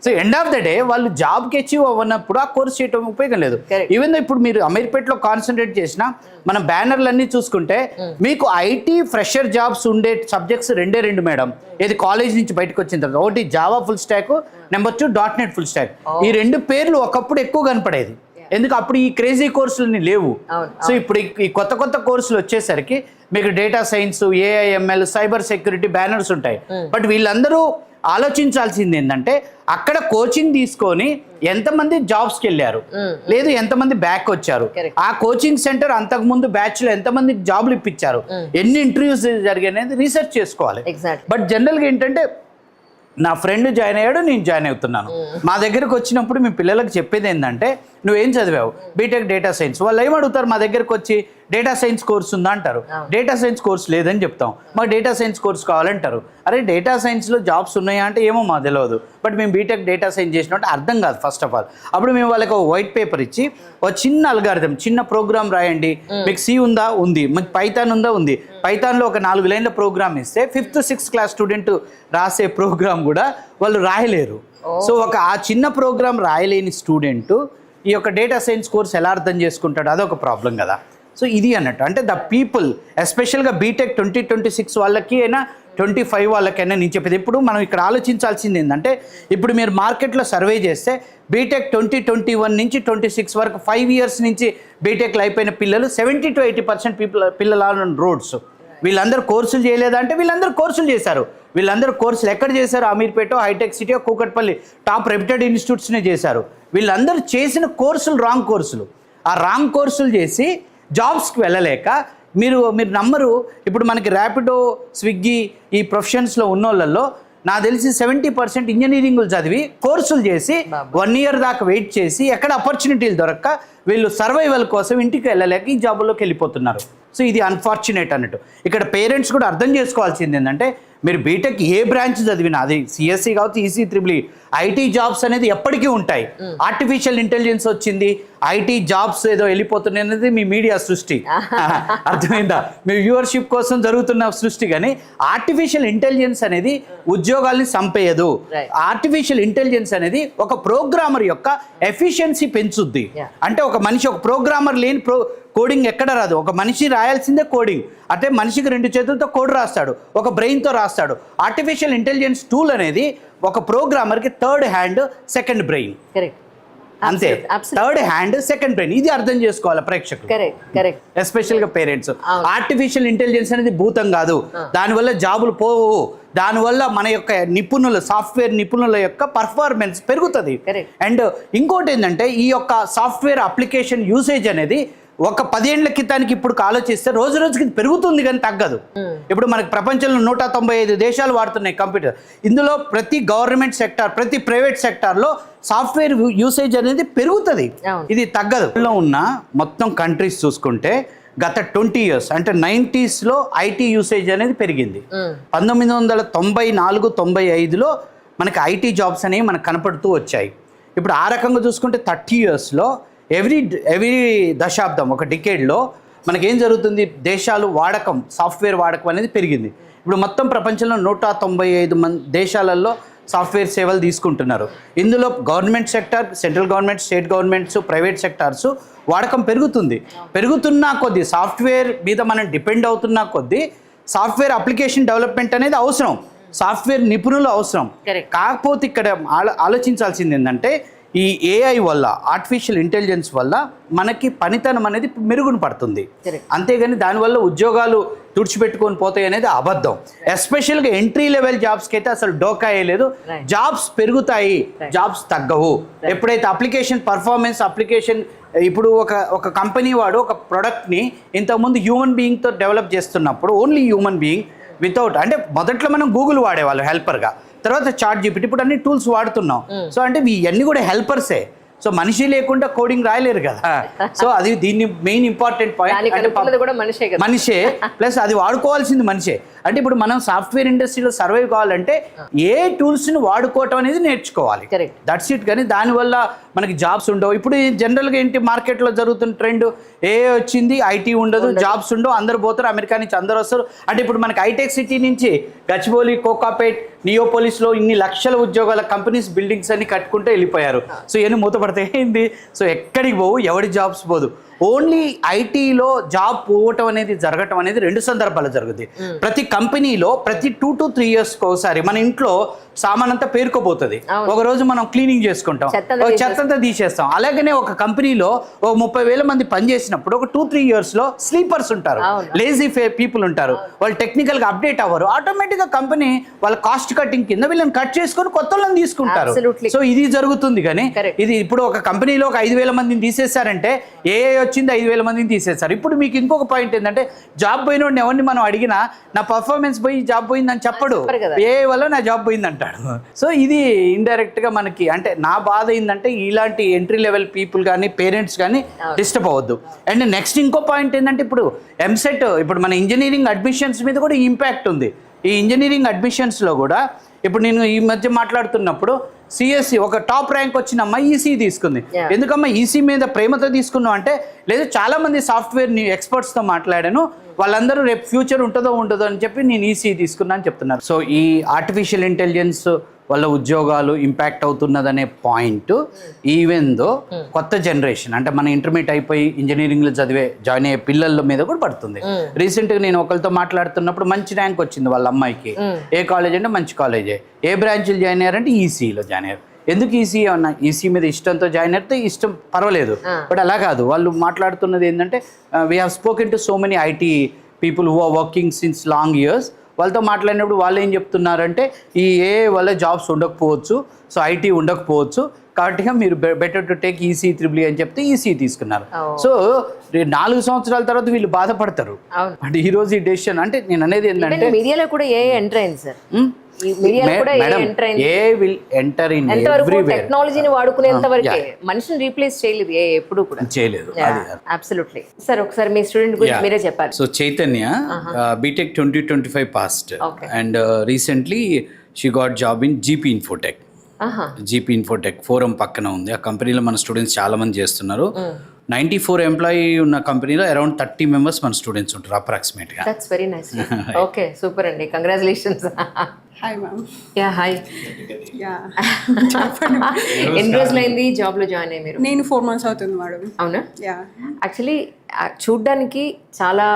So end of the day వాళ్ళు జాబ్కి అచీవ్ అవ్వనప్పుడు ఆ కోర్స్ చేయడం ఉపయోగం లేదు. ఈవెన్ ఇప్పుడు మీరు అమీర్పేటలో కాన్సన్ట్రేట్ చేసిన మన బ్యానర్లన్నీ చూసుకుంటే మీకు ఐటీ ఫ్రెషర్ జాబ్స్ ఉండే సబ్జెక్ట్స్ 2 మేడం. ఏది కాలేజ్ నుంచి బయటకు వచ్చిన తర్వాత, ఒకటి Java full stock, number 2 .NET full stock. ఈ 2 పేర్లు ఒకప్పుడు ఎక్కువ కనపడేది, ఎందుకు అప్పుడు ఈ క్రేజీ కోర్సులని లేవు. సో ఇప్పుడు ఈ కొత్త కోర్సులు వచ్చేసరికి మీకు data science, AIML, cyber security banners ఉంటాయి. బట్ వీళ్ళందరూ ఆలోచించాల్సింది ఏంటంటే అక్కడ కోచింగ్ తీసుకొని ఎంతమంది జాబ్స్కి వెళ్ళారు, లేదు ఎంతమంది బ్యాక్ వచ్చారు, ఆ కోచింగ్ సెంటర్ అంతకుముందు బ్యాచ్లో ఎంతమంది జాబ్లు ఇప్పించారు, ఎన్ని ఇంటర్వ్యూస్ జరిగాయి అనేది రీసెర్చ్ చేసుకోవాలి. బట్ జనరల్గా ఏంటంటే నా ఫ్రెండ్ జాయిన్ అయ్యాడు, నేను జాయిన్ అవుతున్నాను. మా దగ్గరకు వచ్చినప్పుడు మీ పిల్లలకు చెప్పేది ఏంటంటే నువ్వేం చదివావు, బీటెక్ డేటా సైన్స్. వాళ్ళు ఏమడుగుతారు, మా దగ్గరకు వచ్చి డేటా సైన్స్ కోర్స్ ఉందా అంటారు. డేటా సైన్స్ కోర్స్ లేదని చెప్తాం, మాకు డేటా సైన్స్ కోర్స్ కావాలంటారు. అరే డేటా సైన్స్లో జాబ్స్ ఉన్నాయా అంటే ఏమో మాకు తెలియదు, బట్ మేము బీటెక్ డేటా సైన్స్ చేసినట్టు అర్థం కాదు ఫస్ట్ ఆఫ్ ఆల్. అప్పుడు మేము వాళ్ళకి ఒక వైట్ పేపర్ ఇచ్చి ఒక చిన్న అల్గారిథం, చిన్న ప్రోగ్రామ్ రాయండి, మీకు సి ఉందా, ఉంది, మీకు పైథాన్ ఉందా, ఉంది, పైథాన్లో ఒక 4 లైన్ల ప్రోగ్రామ్ ఇస్తే 5th, 6th క్లాస్ స్టూడెంట్ రాసే ప్రోగ్రామ్ కూడా వాళ్ళు రాయలేరు. సో ఆ చిన్న ప్రోగ్రామ్ రాయలేని స్టూడెంట్ ఈ యొక్క డేటా సైన్స్ కోర్స్ ఎలా అర్థం చేసుకుంటాడు, అదొక ప్రాబ్లం కదా. సో ఇది అన్నట్టు అంటే ద పీపుల్ ఎస్పెషల్గా బీటెక్ 2026 వాళ్ళకి అయినా 25 వాళ్ళకైనా నేను చెప్పేది. ఇప్పుడు మనం ఇక్కడ ఆలోచించాల్సింది ఏంటంటే ఇప్పుడు మీరు మార్కెట్లో సర్వే చేస్తే బీటెక్ 2021 నుంచి 26 వరకు 5 years నుంచి బీటెక్లు అయిపోయిన పిల్లలు 70 to 80% పిల్లలు ఆన్ రోడ్స్. వీళ్ళందరూ కోర్సులు చేయలేదా అంటే వీళ్ళందరూ కోర్సులు చేశారు. వీళ్ళందరూ కోర్సులు ఎక్కడ చేశారు, Ameerpet, hitech city, Kukatpally top reputed ఇన్స్టిట్యూట్స్నే చేశారు. వీళ్ళందరూ చేసిన కోర్సులు రాంగ్ కోర్సులు. ఆ రాంగ్ కోర్సులు చేసి జాబ్స్కి వెళ్ళలేక మీరు నమ్మరు. ఇప్పుడు మనకి ర్యాపిడో, స్విగ్గీ ఈ ప్రొఫెషన్స్లో ఉన్న వాళ్ళల్లో నాకు తెలిసి 70% ఇంజనీరింగ్లు చదివి కోర్సులు చేసి 1 year దాకా వెయిట్ చేసి ఎక్కడ ఆపర్చునిటీలు దొరక్క వీళ్ళు సర్వైవల్ కోసం ఇంటికి వెళ్ళలేక ఈ జాబుల్లోకి వెళ్ళిపోతున్నారు. సో ఇది అన్ఫార్చునేట్ అన్నట్టు. ఇక్కడ పేరెంట్స్ కూడా అర్థం చేసుకోవాల్సింది ఏంటంటే మీరు బీటెక్ ఏ బ్రాంచ్ చదివినా, అది సిఎస్సి కావచ్చు, ఈసీ త్రిబుల్, ఐటీ జాబ్స్ అనేది ఎప్పటికీ ఉంటాయి. ఆర్టిఫిషియల్ ఇంటెలిజెన్స్ వచ్చింది, ఐటీ జాబ్స్ ఏదో వెళ్ళిపోతున్నాయి అనేది మీ మీడియా సృష్టి. అర్థమైందా? మీ వ్యూవర్షిప్ కోసం జరుగుతున్న సృష్టి. కానీ ఆర్టిఫిషియల్ ఇంటెలిజెన్స్ అనేది ఉద్యోగాల్ని చంపేయదు. ఆర్టిఫిషియల్ ఇంటెలిజెన్స్ అనేది ఒక ప్రోగ్రామర్ యొక్క ఎఫిషియన్సీ పెంచుద్ది. అంటే ఒక మనిషి, ఒక ప్రోగ్రామర్ లేని కోడింగ్ ఎక్కడ రాదు. ఒక మనిషి రాయాల్సిందే కోడింగ్. అంటే మనిషికి 2 చేతులతో కోడ్ రాస్తాడు, ఒక బ్రెయిన్తో రాస్తాడు. ఆర్టిఫిషియల్ ఇంటెలిజెన్స్ టూల్ అనేది ఒక ప్రోగ్రామర్కి థర్డ్ హ్యాండ్, సెకండ్ బ్రెయిన్. అంతే, థర్డ్ హ్యాండ్, సెకండ్ బ్రెయిన్. ఇది అర్థం చేసుకోవాలి ప్రేక్షకులు, ఎస్పెషల్గా పేరెంట్స్. ఆర్టిఫిషియల్ ఇంటెలిజెన్స్ అనేది భూతం కాదు. దానివల్ల జాబులు పోవు. దానివల్ల మన యొక్క నిపుణులు, సాఫ్ట్వేర్ నిపుణుల యొక్క పర్ఫార్మెన్స్ పెరుగుతుంది. అండ్ ఇంకోటి ఏంటంటే, ఈ యొక్క సాఫ్ట్వేర్ అప్లికేషన్ యూసేజ్ అనేది ఒక 10 ఏళ్ల క్రితానికి ఇప్పుడు ఆలోచిస్తే రోజు రోజుకి పెరుగుతుంది కానీ తగ్గదు. ఇప్పుడు మనకి ప్రపంచంలో 195 దేశాలు వాడుతున్నాయి కంప్యూటర్. ఇందులో ప్రతి గవర్నమెంట్ సెక్టార్, ప్రతి ప్రైవేట్ సెక్టార్లో సాఫ్ట్వేర్ యూసేజ్ అనేది పెరుగుతుంది, ఇది తగ్గదు. ఉన్న మొత్తం కంట్రీస్ చూసుకుంటే గత 20 years అంటే 90s ఐటీ యూసేజ్ అనేది పెరిగింది. 1994-95లో మనకి ఐటీ జాబ్స్ అనేవి మనకు కనపడుతూ వచ్చాయి. ఇప్పుడు ఆ రకంగా చూసుకుంటే 30 yearsలో ఎవ్రీ దశాబ్దం, ఒక డికేడ్లో మనకేం జరుగుతుంది, దేశాలు వాడకం, సాఫ్ట్వేర్ వాడకం అనేది పెరిగింది. ఇప్పుడు మొత్తం ప్రపంచంలో 195 దేశాలలో సాఫ్ట్వేర్ సేవలు తీసుకుంటున్నారు. ఇందులో government sector, central government, state governments, private sectors వాడకం పెరుగుతుంది. పెరుగుతున్న కొద్దీ, సాఫ్ట్వేర్ మీద మనం డిపెండ్ అవుతున్న కొద్దీ సాఫ్ట్వేర్ అప్లికేషన్ డెవలప్మెంట్ అనేది అవసరం, సాఫ్ట్వేర్ నిపుణులు అవసరం. కాకపోతే ఇక్కడ ఆలోచించాల్సింది ఏంటంటే, ఈ ఏఐ వల్ల, ఆర్టిఫిషియల్ ఇంటెలిజెన్స్ వల్ల మనకి పనితనం అనేది మెరుగున పడుతుంది. అంతేగాని దానివల్ల ఉద్యోగాలు తుడిచిపెట్టుకొని పోతాయి అనేది అబద్ధం. ఎస్పెషల్గా ఎంట్రీ లెవెల్ జాబ్స్కి అయితే అసలు డోకా లేదు. జాబ్స్ పెరుగుతాయి, జాబ్స్ తగ్గవు. ఎప్పుడైతే అప్లికేషన్ పర్ఫార్మెన్స్, ఇప్పుడు ఒక కంపెనీ వాడు ఒక ప్రోడక్ట్ని ఇంతకుముందు హ్యూమన్ బీయింగ్తో డెవలప్ చేస్తున్నప్పుడు, ఓన్లీ హ్యూమన్ బీయింగ్ వితౌట్, అంటే మొదట్లో మనం గూగుల్ వాడేవాళ్ళు హెల్పర్గా, తర్వాత చాట్ జీపీటీ, ఇప్పుడు అన్ని టూల్స్ వాడుతున్నాం. సో అంటే ఇవన్నీ కూడా హెల్పర్సే. సో మనిషి లేకుండా కోడింగ్ రాయలేరు కదా. సో అది దీన్ని మెయిన్ ఇంపార్టెంట్ పాయింట్, మనిషే ప్లస్ అది వాడుకోవాల్సింది మనిషే. అంటే ఇప్పుడు మనం సాఫ్ట్వేర్ ఇండస్ట్రీలో సర్వైవ్ కావాలంటే ఏ టూల్స్ని వాడుకోవటం అనేది నేర్చుకోవాలి, దట్స్ ఇట్. కానీ దానివల్ల మనకి జాబ్స్ ఉండవు. ఇప్పుడు జనరల్గా ఏంటి, మార్కెట్లో జరుగుతున్న ట్రెండ్, ఏ వచ్చింది, ఐటీ ఉండదు, జాబ్స్ ఉండవు, అందరు పోతారు, అమెరికా నుంచి అందరు వస్తారు. అంటే ఇప్పుడు మనకి హైటెక్ సిటీ నుంచి గచ్చిబౌలి, కోకాపేట్, నియోపోలిస్లో ఇన్ని లక్షల ఉద్యోగాల కంపెనీస్, బిల్డింగ్స్ అన్ని కట్టుకుంటూ వెళ్ళిపోయారు. సో ఇవన్నీ మూతపడితే ఏంది, సో ఎక్కడికి పోవు, ఎవడి జాబ్స్ పోదు. ఓన్లీ ఐటీలో జాబ్ పోవటం అనేది జరగటం అనేది 2 సందర్భాలు జరుగుతుంది. ప్రతి కంపెనీలో ప్రతి 2 to 3 years ఒకసారి మన ఇంట్లో సామాన్ అంతా పేరుకోబోతుంది. ఒక రోజు మనం క్లీనింగ్ చేసుకుంటాం, చెత్త అంతా తీసేస్తాం. అలాగనే ఒక కంపెనీలో 30,000 మంది పనిచేసినప్పుడు ఒక 2-3 yearsలో స్లీపర్స్ ఉంటారు, లేజీ పీపుల్ ఉంటారు, వాళ్ళు టెక్నికల్గా అప్డేట్ అవ్వరు. ఆటోమేటిక్గా కంపెనీ వాళ్ళ కాస్ట్ కటింగ్ కింద వీళ్ళని కట్ చేసుకొని కొత్త వాళ్ళని తీసుకుంటారు. సో ఇది జరుగుతుంది. కానీ ఇది ఇప్పుడు ఒక కంపెనీలో ఒక 5,000 మందిని తీసేశారంటే, ఏ వచ్చింది 5,000 మందిని తీసేస్తారు. ఇప్పుడు మీకు ఇంకొక పాయింట్ ఏంటంటే, జాబ్ పోయినోడిని ఎవరిని మనం అడిగినా నా పర్ఫార్మెన్స్ పోయి జాబ్ పోయిందని చెప్పడు, ఏ వల్ల నా జాబ్ పోయింది అంటాడు. సో ఇది ఇండైరెక్ట్గా మనకి, అంటే నా బాధ ఏంటంటే, ఇలాంటి ఎంట్రీ లెవెల్ పీపుల్ కానీ, పేరెంట్స్ కానీ డిస్టర్బ్ అవ్వద్దు. అండ్ నెక్స్ట్ ఇంకో పాయింట్ ఏంటంటే, ఇప్పుడు ఎంసెట్, ఇప్పుడు మన ఇంజనీరింగ్ అడ్మిషన్స్ మీద కూడా ఇంపాక్ట్ ఉంది. ఈ ఇంజనీరింగ్ అడ్మిషన్స్లో కూడా ఇప్పుడు నేను ఈ మధ్య మాట్లాడుతున్నప్పుడు, సిఎస్సి ఒక టాప్ ర్యాంక్ వచ్చిన అమ్మాయి ఈసీ తీసుకుంది. ఎందుకమ్మా ఈసీ మీద ప్రేమతో తీసుకున్నావు అంటే, లేదు చాలా మంది సాఫ్ట్వేర్ ఎక్స్పర్ట్స్తో మాట్లాడాను, వాళ్ళందరూ రేపు ఫ్యూచర్ ఉంటుందో అని చెప్పి నేను ఈసీ తీసుకున్నా అని చెప్తున్నారు. సో ఈ ఆర్టిఫిషియల్ ఇంటెలిజెన్స్ వల్ల ఉద్యోగాలు ఇంపాక్ట్ అవుతున్నదనే పాయింట్, ఈవెన్ దో కొత్త జనరేషన్, అంటే మన ఇంటర్మీడియట్ అయిపోయి ఇంజనీరింగ్లో జాయిన్ అయ్యే పిల్లల మీద కూడా పడుతుంది. రీసెంట్గా నేను ఒకరితో మాట్లాడుతున్నప్పుడు మంచి ర్యాంక్ వచ్చింది వాళ్ళ అమ్మాయికి. ఏ కాలేజ్ అంటే మంచి కాలేజే. ఏ బ్రాంచ్లో జాయిన్ అయ్యారంటే ఈసీలో జాయిన్ అయ్యారు. ఎందుకు ఈసీ అన్న, ఈసీ మీద ఇష్టంతో జాయిన్ అయితే ఇష్టం పర్వాలేదు. బట్ అలా కాదు, వాళ్ళు మాట్లాడుతున్నది ఏంటంటే, we have spoken to so many IT people who are working since long years. వాళ్ళతో మాట్లాడినప్పుడు వాళ్ళు ఏం చెప్తున్నారంటే, ఈ ఏ వల్ల జాబ్స్ ఉండకపోవచ్చు, సో ఐటీ ఉండకపోవచ్చు, కాబట్టి మీరు better to take EC triple అని చెప్తే ఈసీ తీసుకున్నారు. సో 4 సంవత్సరాల తర్వాత వీళ్ళు బాధపడతారు. అంటే ఈ రోజు ఈ డెసిషన్, అంటే నేను అనేది ఏంటంటే, మీడియాలో కూడా ఏ ఎంటర్ అయింది సార్, ఈ మీడియా కూడా మేడం ఎంటర్ అయింది. ఏ విల్ ఎంటర్ ఇన్ ఎంతవరకు ఎవ్రీవేర్ టెక్నాలజీని వాడుకునేంత వరకే, మనిషిని రీప్లేస్ చేయలేదు ఎప్పుడు కూడా. చేయలేదు. అబ్సల్యూట్లీ. సార్ ఒకసారి మీ స్టూడెంట్ గురించి మీరే చెప్పాలి. So Chaitanya BTech 2025 past and recently she got job in GP Infotech. GP Infotech Forum పక్కన ఉంది. ఆ కంపెనీలో మన స్టూడెంట్స్ చాలా మంది చేస్తున్నారు. 94 ఎంప్లాయీ ఉన్న కంపెనీలో అరౌండ్ 30 మెంబర్స్ మన స్టూడెంట్స్ ఉంటారు అప్రాక్సిమేట్ గా. That's very nice. Okay, super అండి, congratulations. Hi ma'am. Yeah hi. Yeah ఎన్ని రోజులైంది జాబ్ లో జాయిన్ అయ్యి మీరు? నేను 4 months అవుతుంది మేడం. అవునా? యా యాక్చువల్లీ చూడ్డానికి చాలా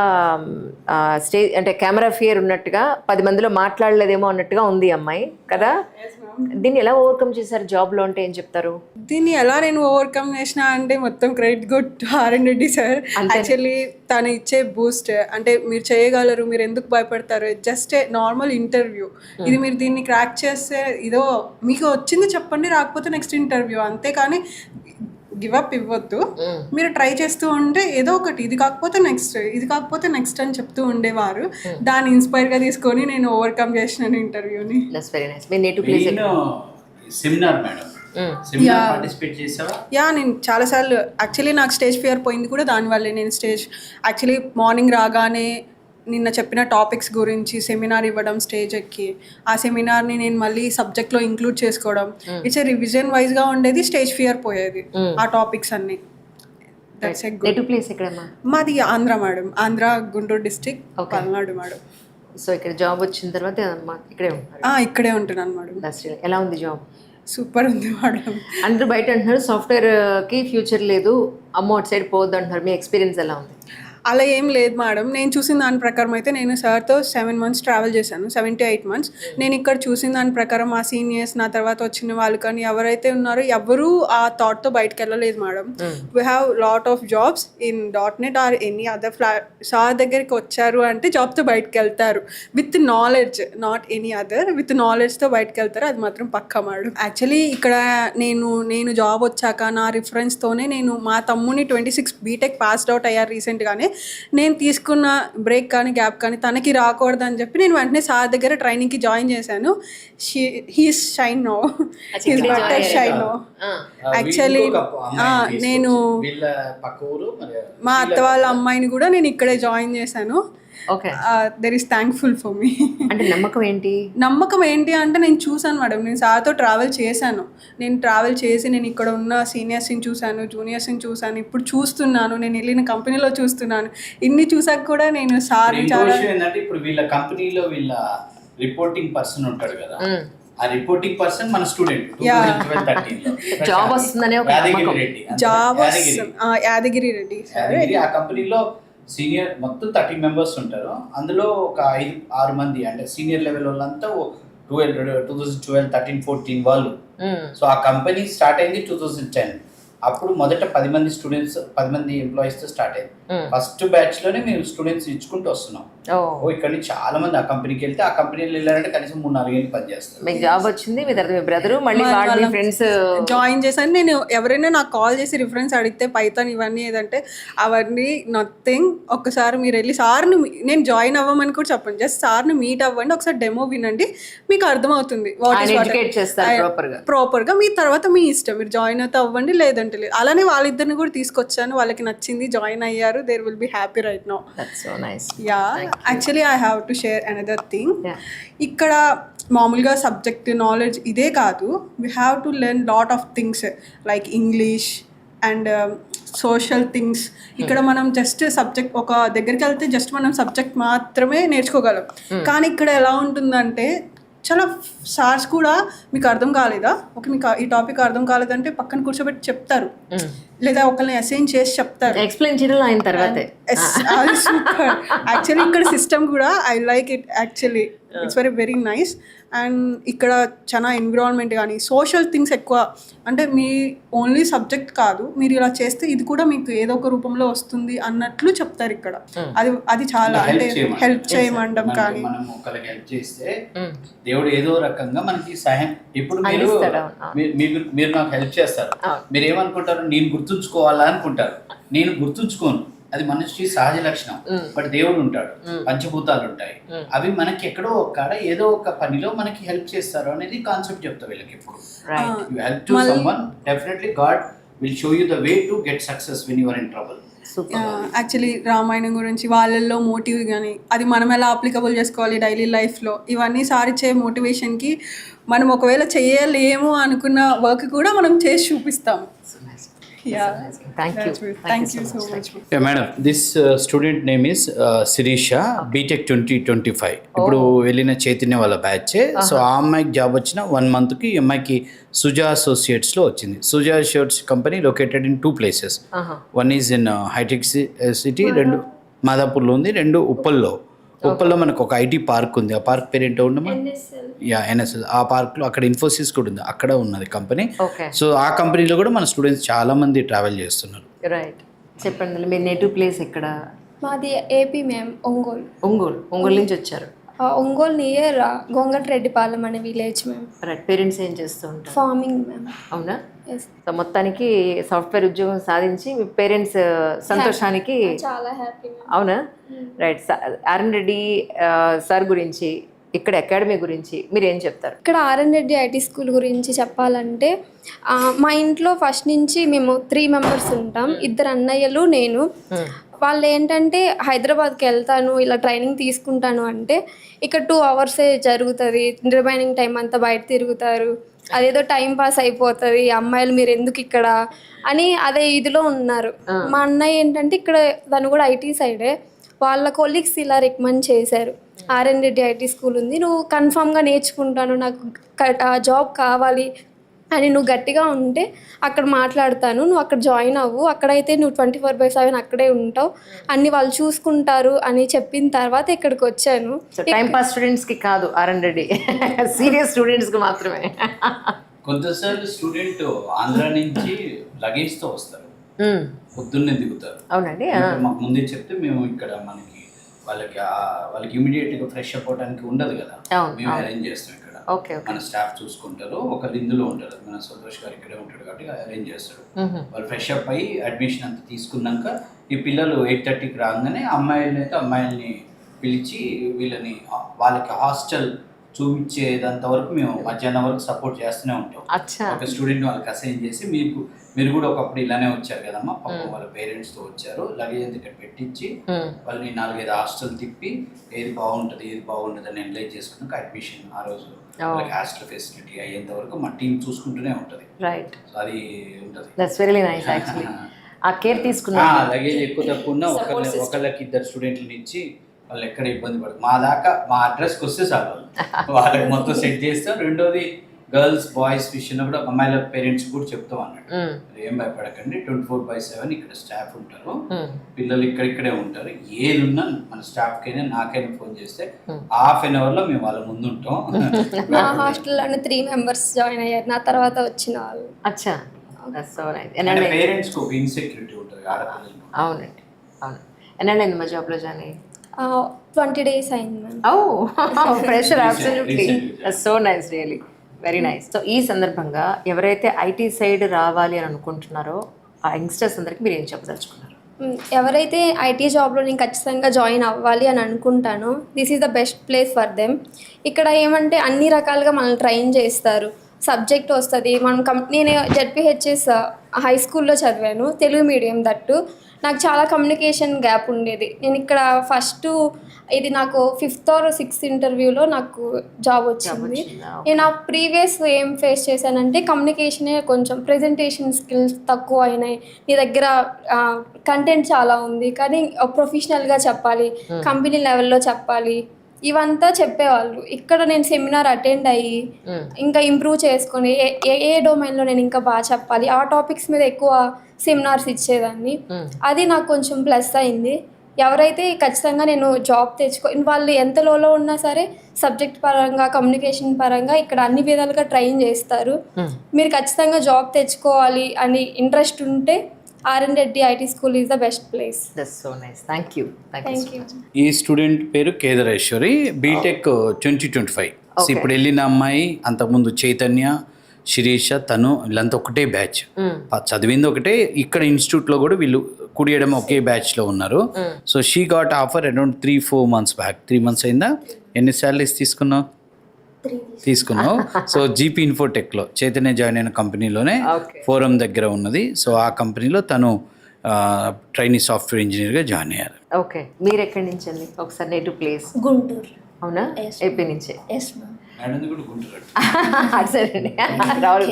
స్టేజ్ అంటే కెమెరా ఫియర్ ఉన్నట్టుగా 10 మందిలో మాట్లాడలేదేమో అన్నట్టుగా ఉంది అమ్మాయి కదా. దీన్ని ఎలా ఓవర్కమ్ చేశారు జాబ్లో అంటే ఏం చెప్తారు? దీన్ని ఎలా నేను ఓవర్కమ్ చేసిన అంటే మొత్తం credit good R and D Reddy sir. Actually తను ఇచ్చే బూస్ట్ అంటే మీరు చేయగలరు, మీరు ఎందుకు భయపడతారు, జస్ట్ ఏ నార్మల్ ఇంటర్వ్యూ. ఇది మీరు దీన్ని క్రాక్ చేస్తే ఇదో మీకు వచ్చింది చెప్పండి, రాకపోతే నెక్స్ట్ ఇంటర్వ్యూ, అంతేకాని గివ్ అప్ ఇవ్వద్దు. మీరు ట్రై చేస్తూ ఉంటే ఏదో ఒకటి, ఇది కాకపోతే నెక్స్ట్, ఇది కాకపోతే నెక్స్ట్ అని చెప్తూ ఉండేవారు. దాన్ని ఇన్స్పైర్ గా తీసుకొని నేను ఓవర్కమ్ చేసినాను ఇంటర్వ్యూని. That's very nice. మీ native place seminar madam, seminar participate చేసావా? యా, నేను చాలాసార్లు యాక్చువల్లీ నాకు స్టేజ్ ఫియర్ పోయింది కూడా దానివల్లే. నేను స్టేజ్ యాక్చువల్లీ మార్నింగ్ రాగానే నిన్న చెప్పిన టాపిక్స్ గురించి సెమినార్ ఇవ్వడం స్టేజ్ ఎక్కి, ఆ సెమినార్ని నేను మళ్ళీ సబ్జెక్ట్లో ఇంక్లూడ్ చేసుకోవడం, ఇట్స్ ఏ రివిజన్ వైజ్గా ఉండేది, స్టేజ్ ఫియర్ పోయేది ఆ టాపిక్స్ అన్ని. That's a good. Native place ఎక్కడమ్మా? మాది Andhra madam, Andhra Guntur district, Palnadu madam. So ఇక్కడ జాబ్ వచ్చిన తర్వాత ఇక్కడే ఉంటారు? ఇక్కడే ఉంటున్నాను మేడం. దట్స్ ఎలా ఉంది జాబ్? సూపర్ ఉంది మేడం. అందరూ బయట అంటున్నారు సాఫ్ట్వేర్కి ఫ్యూచర్ లేదు, అమ్మో అటు సైడ్ పోవద్దు అంటున్నారు. మీ ఎక్స్పీరియన్స్ ఎలా ఉంది? అలా ఏం లేదు మేడం. నేను చూసిన దాని ప్రకారం అయితే నేను సార్తో 7 months ట్రావెల్ చేశాను, 7 to 8 months. నేను ఇక్కడ చూసిన దాని ప్రకారం మా సీనియర్స్, నా తర్వాత వచ్చిన వాళ్ళు కానీ ఎవరైతే ఉన్నారో ఎవరూ ఆ థాట్తో బయటకు వెళ్ళలేదు madam. We have lot of jobs in .NET or any other sir దగ్గరికి వచ్చారు అంటే జాబ్తో బయటకు వెళ్తారు, with knowledge, not any other, with నాలెడ్జ్తో బయటకు వెళ్తారు, అది మాత్రం పక్కా మేడం. యాక్చువల్లీ ఇక్కడ నేను జాబ్ వచ్చాక నా రిఫరెన్స్తోనే నేను మా తమ్ముని 26 బీటెక్ పాస్డ్ అవుట్ అయ్యారు రీసెంట్గానే. నేను తీసుకున్న బ్రేక్ కానీ గ్యాప్ కానీ తనకి రాకూడదని చెప్పి నేను వెంటనే సార్ దగ్గర ట్రైనింగ్కి జాయిన్ చేశాను. He's shine no, he's better shine no. Actually నేను మా అత్త వాళ్ళ అమ్మాయిని కూడా నేను ఇక్కడే జాయిన్ చేశాను. Okay, there is thankful for me. అంటే నమ్మకం ఏంటి? నమ్మకం ఏంటి అంటే నేను చూసాను మేడం, నేను సార్తో ట్రావెల్ చేశాను. నేను ట్రావెల్ చేసి నేను ఇక్కడ ఉన్న సీనియర్స్ని చూశాను, జూనియర్స్ని చూశాను, ఇప్పుడు చూస్తున్నాను, నేను వెళ్ళిన కంపెనీలో చూస్తున్నాను. ఇన్ని చూసాక కూడా నేను సార్ చాలా ఏంటంటే ఇప్పుడు వీళ్ళ కంపెనీలో వీళ్ళ రిపోర్టింగ్ పర్సన్ ఉంటాడు కదా, ఆ రిపోర్టింగ్ పర్సన్ మన స్టూడెంట్. జాబ్ వస్తుందనే ఒక నమ్మకం. Job Yadagiri Reddy sir. ఆ కంపెనీలో సీనియర్ మొత్తం 30 మెంబర్స్ ఉంటారు. అందులో ఒక 5-6 మంది అంటే సీనియర్ లెవెల్ వాళ్ళంతా 2012, 13, 14 వాళ్ళు. సో ఆ కంపెనీ స్టార్ట్ అయింది 2010. అప్పుడు మొదట 10 మంది స్టూడెంట్స్, 10 మంది ఎంప్లాయీస్ తో స్టార్ట్ అయింది. ఫస్ట్ బ్యాచ్ లోనే మేము స్టూడెంట్స్ ఇచ్చుకుంటూ వస్తున్నాం. ఇక్కడ నుంచి చాలా మంది ఆ కంపెనీకి వెళ్తే, ఆ కంపెనీలో వెళ్ళారంటే కనీసం 3-4 ఏళ్ళు పనిచేస్తారు. మీకు జాబ్ వచ్చింది, మీ తర్వాత మీ బ్రదర్ మళ్ళీ ఫ్రెండ్స్ జాయిన్ చేశాను. నేను ఎవరైనా నాకు కాల్ చేసి రిఫరెన్స్ అడిగితే పైథాన్ ఇవన్నీ ఏదంటే అవన్నీ నథింగ్. ఒక్కసారి మీరు వెళ్ళి సార్ని, నేను జాయిన్ అవ్వమని కూడా చెప్పండి, జస్ట్ సార్ని మీట్ అవ్వండి, ఒకసారి డెమో వినండి, మీకు అర్థమవుతుంది ప్రాపర్గా. మీ తర్వాత మీ ఇష్టం, మీరు జాయిన్ అయితే అవ్వండి, లేదంటే లేదు. అలానే వాళ్ళిద్దరిని కూడా తీసుకొచ్చాను, వాళ్ళకి నచ్చింది, జాయిన్ అయ్యారు. There will be happy right now. Yeah, actually I have to share another thing. ఇక్కడ మామూలుగా సబ్జెక్ట్ నాలెడ్జ్ ఇదే కాదు, we have to learn lot of things like English and social things. ఇక్కడ మనం జస్ట్ సబ్జెక్ట్ ఒక దగ్గరికి వెళ్తే జస్ట్ మనం సబ్జెక్ట్ మాత్రమే నేర్చుకోగలం. కానీ ఇక్కడ ఎలా ఉంటుందంటే చాలా సార్స్ కూడా మీకు అర్థం కాలేదా, ఓకే మీకు ఈ టాపిక్ అర్థం కాలేదంటే పక్కన కూర్చోబెట్టి చెప్తారు, లేదా ఒకరిని అసైన్ చేసి చెప్తారు, ఎక్స్ప్లెయిన్ చేయడం ఆయన తర్వాతే. సూపర్. యాక్చువల్లీ ఇక్కడ సిస్టమ్ కూడా I like it. Actually it's very nice. And ఇక్కడ చాలా ఎన్విరాన్మెంట్ కానీ సోషల్ థింగ్స్ ఎక్కువ, అంటే మీ ఓన్లీ సబ్జెక్ట్ కాదు, మీరు ఇలా చేస్తే ఇది కూడా మీకు ఏదో ఒక రూపంలో వస్తుంది అన్నట్లు చెప్తారు ఇక్కడ. అది చాలా అంటే హెల్ప్ చేయమండం కానీ హెల్ప్ చేస్తే దేవుడు ఏదో రకంగా మనకి సహాయం. ఇప్పుడు మీరు నాకు హెల్ప్ చేస్తారు, మీరు ఏమనుకుంటారు, నేను గుర్తుంచుకోవాలా అనుకుంటారు. నేను గుర్తుంచుకోను, అది మనిషి సహజ లక్షణం. బట్ దేవుడు ఉంటాడు, పంచభూతాలు ఉంటాయి, అవి మనకి ఎక్కడో ఒక్కడ ఏదో ఒక పనిలో మనకి హెల్ప్ చేస్తారు అనేది కాన్సెప్ట్ చెప్తా వీళ్ళకి ఎప్పుడు. You help to someone, definitely God will show you the way to get success when you are in trouble. Actually Ramayanam గురించి వాళ్ళల్లో మోటివ్ కానీ అది మనం ఎలా అప్లికబుల్ చేసుకోవాలి డైలీ లైఫ్లో, ఇవన్నీ సార్ ఇచ్చే మోటివేషన్కి మనం ఒకవేళ చేయలేము అనుకున్న వర్క్ కూడా మనం చేసి చూపిస్తాం. Thank you so much. Madam, this student name is Sirisha, BTech 2025. ఇప్పుడు వెళ్ళిన చైతన్య వాళ్ళ బ్యాచ్. సో ఆ అమ్మాయికి జాబ్ వచ్చిన 1 monthకి ఈ అమ్మాయికి సుజా అసోసియేట్స్లో వచ్చింది. Suja associates company located in 2 places. One is in Hitec City, 2 మాదాపూర్లో ఉంది, 2 ఉప్పల్లో. ఉప్పల్లో మనకు ఒక ఐటీ పార్క్ ఉంది. ఆ పార్క్ పేరు ఏంటో ఉండమా? ఎన్ఎస్ఎల్. ఆ పార్క్లో అక్కడ ఇన్ఫోసిస్ కూడా ఉంది, అక్కడ ఉన్నది కంపెనీ. సో ఆ కంపెనీలో కూడా మన స్టూడెంట్స్ చాలా మంది ట్రావెల్ చేస్తున్నారు. రైట్, చెప్పండి మీ నేటివ్ ప్లేస్ ఎక్కడ? మాది ఏపీ మ్యామ్, ఒంగోలు. ఒంగోలు నుంచి వచ్చారు? ఒంగోలు నియర్ గొంగటరెడ్డిపాలెం అనే విలేజ్ మ్యామ్. రైట్, పేరెంట్స్ ఏం చేస్తూ ఉంటారు? Farming ma'am. అవునా? సో మొత్తానికి సాఫ్ట్వేర్ ఉద్యోగం సాధించి మీ పేరెంట్స్ సంతోషానికి చాలా హ్యాపీ. అవునా? రైట్. ఆర్ఎన్ రెడ్డి సార్ గురించి, ఇక్కడ అకాడమీ గురించి మీరు ఏం చెప్తారు? ఇక్కడ ఆర్ఎన్ రెడ్డి ఐటీ స్కూల్ గురించి చెప్పాలంటే మా ఇంట్లో ఫస్ట్ నుంచి మేము 3 members ఉంటాం. 2 అన్నయ్యలు, నేను. వాళ్ళు ఏంటంటే హైదరాబాద్కి వెళ్తాను, ఇలా ట్రైనింగ్ తీసుకుంటాను అంటే ఇక్కడ 2 hours జరుగుతుంది, రిమైనింగ్ టైం అంతా బయట తిరుగుతారు, అదేదో టైం పాస్ అయిపోతుంది, అమ్మాయిలు మీరు ఎందుకు ఇక్కడ అని అదే ఇదిలో ఉన్నారు. మా అన్నయ్య ఏంటంటే ఇక్కడ తను కూడా ఐటీ సైడే, వాళ్ళ కొలీగ్స్ ఇలా రికమెండ్ చేశారు, ఆర్ఎన్ రెడ్డి ఐటీ స్కూల్ ఉంది, నువ్వు కన్ఫామ్గా నేర్చుకుంటాను, నాకు జాబ్ కావాలి అని నువ్వు గట్టిగా ఉంటే అక్కడ మాట్లాడతాను, నువ్వు అక్కడ జాయిన్ అవ్వు, అక్కడైతే నువ్వు 24/7 అక్కడే ఉంటావు, అన్ని వాళ్ళు చూసుకుంటారు అని చెప్పిన తర్వాత ఇక్కడికి వచ్చాను. టైం పాస్ స్టూడెంట్స్కి కాదు ఆర్ఎన్ రెడ్డి, సీరియస్ స్టూడెంట్స్కి మాత్రమే. కొంతసార్లు స్టూడెంట్ ఆంధ్ర నుంచి లగేజ్తో వస్తారు, పొద్దున్నే దిగుతారు. అవునండి. మాకు ముందే చెప్తే మేము ఇక్కడ వాళ్ళకి ఇమీడియట్గా ఫ్రెష్ అప్ అవడానికి ఉండదు కదా, మేము అరేంజ్ చేస్తాం ఇక్కడ. మన స్టాఫ్ చూసుకుంటారు, ఒక ఇందులో ఉంటారు, మన సంతోష్ గారు ఇక్కడే ఉంటాడు కాబట్టి అరేంజ్ చేస్తాడు. వాళ్ళు ఫ్రెష్ అప్ అయ్యి అడ్మిషన్ అంతా తీసుకున్నాక ఈ పిల్లలు 8:30కి రాగానే అమ్మాయిల్ని పిలిచి వీళ్ళని వాళ్ళకి హాస్టల్ చూపించేదంత వరకు మేము మధ్యాహ్నం వరకు సపోర్ట్ చేస్తూనే ఉంటాం. ఒక స్టూడెంట్ వాళ్ళకి అసైన్ చేసి మీరు కూడా ఒకప్పుడు ఇలానే వచ్చారు కదమ్మా, పాపం వాళ్ళ పేరెంట్స్తో వచ్చారు, లగేజ్ అంతా ఇక్కడ పెట్టించి వాళ్ళని 4-5 హాస్టల్ తిప్పి ఏది బాగుంటుంది అని అనలైజ్ చేసుకున్నాక అడ్మిషన్ ఆ రోజు వాళ్ళకి హాస్టల్ ఫెసిలిటీ అయ్యేంత వరకు మా టీం చూసుకుంటూనే ఉంటుంది. రైట్, అది ఉంటుంది. That's very nice actually. ఆ కేర్ తీసుకున్నా లగేజ్ ఎక్కువ తక్కువ ఉన్న ఒకళ్ళకి 2 స్టూడెంట్లని ఇచ్చి వాళ్ళు ఎక్కడ ఇబ్బంది పడదు. మా అడ్రస్కి వస్తే చాలు వాళ్ళకి మొత్తం సెట్ చేస్తాం. రెండోది గర్ల్స్ బాయ్స్ విషయంలో కూడా అమ్మాయిల పేరెంట్స్ కూడా చెప్తాం అన్నట్టు, ఏం భయపడకండి, 24/7 ఇక్కడ స్టాఫ్ ఉంటారు, పిల్లలు ఇక్కడే ఉంటారు, ఏది ఉన్నా మన స్టాఫ్కైనా నాకైనా ఫోన్ చేస్తే ½ an hourలో మేము వాళ్ళ ముందు ఉంటాం. నా హాస్టల్లోనే 3 members జాయిన్ అయ్యారు నా తర్వాత వచ్చిన వాళ్ళు. అచ్చా, పేరెంట్స్ కు ఇన్సెక్యూరిటీ ఉంటుంది ఆడపిల్లలు. అవునండి, అవును. ఎన్నైంది మా జాబ్లో జాయిన్ అయ్యి? 20 days అయింది ma'am. Pressure, absolutely. So nice, really very nice. So ఈ సందర్భంగా ఎవరైతే ఐటీ సైడ్ రావాలి అని అనుకుంటున్నారో ఆ యంగ్స్టర్స్ అందరికి మీరు ఏం చెప్పదలుచుకున్నారు? ఎవరైతే ఐటీ జాబ్లో నేను ఖచ్చితంగా జాయిన్ అవ్వాలి అని అనుకుంటానో this is the best place for them. ఇక్కడ ఏమంటే అన్ని రకాలుగా మనల్ని ట్రైన్ చేస్తారు, సబ్జెక్ట్ వస్తుంది. నేను జెడ్పీహెచ్ఎస్ హై స్కూల్లో చదివాను, తెలుగు మీడియం. దట్టు నాకు చాలా కమ్యూనికేషన్ గ్యాప్ ఉండేది. నేను ఇక్కడ ఫస్ట్ ఇది నాకు 5th or 6th ఇంటర్వ్యూలో నాకు జాబ్ వచ్చింది. నేను ఆ ప్రీవియస్ ఏం ఫేస్ చేశానంటే కమ్యూనికేషనే కొంచెం ప్రెజెంటేషన్ స్కిల్స్ తక్కువ అయినాయి, నీ దగ్గర కంటెంట్ చాలా ఉంది కానీ ప్రొఫెషనల్గా చెప్పాలి, కంపెనీ లెవెల్లో చెప్పాలి, ఇవంతా చెప్పేవాళ్ళు. ఇక్కడ నేను సెమినార్ అటెండ్ అయ్యి ఇంకా ఇంప్రూవ్ చేసుకొని ఏ డొమైన్లో నేను ఇంకా బాగా చెప్పాలి ఆ టాపిక్స్ మీద ఎక్కువ సెమినార్స్ ఇచ్చేదాన్ని. అది నాకు కొంచెం ప్లస్ అయింది. ఎవరైతే ఖచ్చితంగా నేను జాబ్ వాళ్ళు ఎంత లోలో ఉన్నా సరే సబ్జెక్ట్ పరంగా కమ్యూనికేషన్ పరంగా ఇక్కడ అన్ని విధాలుగా ట్రైన్ చేస్తారు. మీరు ఖచ్చితంగా జాబ్ తెచ్చుకోవాలి అని ఇంట్రెస్ట్ ఉంటే RN Reddy IT school is the best place. That's so nice, thank you. ఈ స్టూడెంట్ పేరు కేదరేశ్వరి, బీటెక్ 2025. ఇప్పుడు వెళ్ళిన అమ్మాయి అంతకుముందు చైతన్య, శిరీష, తను వీళ్ళంతా ఒకటే బ్యాచ్, చదివింది ఒకటే, ఇక్కడ ఇన్స్టిట్యూట్లో కూడా వీళ్ళు కుడియడం ఒకే బ్యాచ్లో ఉన్నారు. So she got offer around 3-4 months back. 3 months అయిందా? ఎన్ని సాలరీస్ తీసుకున్నావు? సో జీపీ ఇన్ఫోటెక్లో చైతన్య జాయిన్ అయిన కంపెనీలోనే ఫోరం దగ్గర ఉన్నది. సో ఆ కంపెనీలో తను ట్రైనీ సాఫ్ట్వేర్ ఇంజనీర్గా జాయిన్ అయ్యారు. ఓకే, మీరు ఎక్కడి నుంచి అండి? ఒకసారి నేటివ్ ప్లేస్ గుంటూరు. అవునా? ఏపీ నుంచే. Yes ma'am. సరే రావులు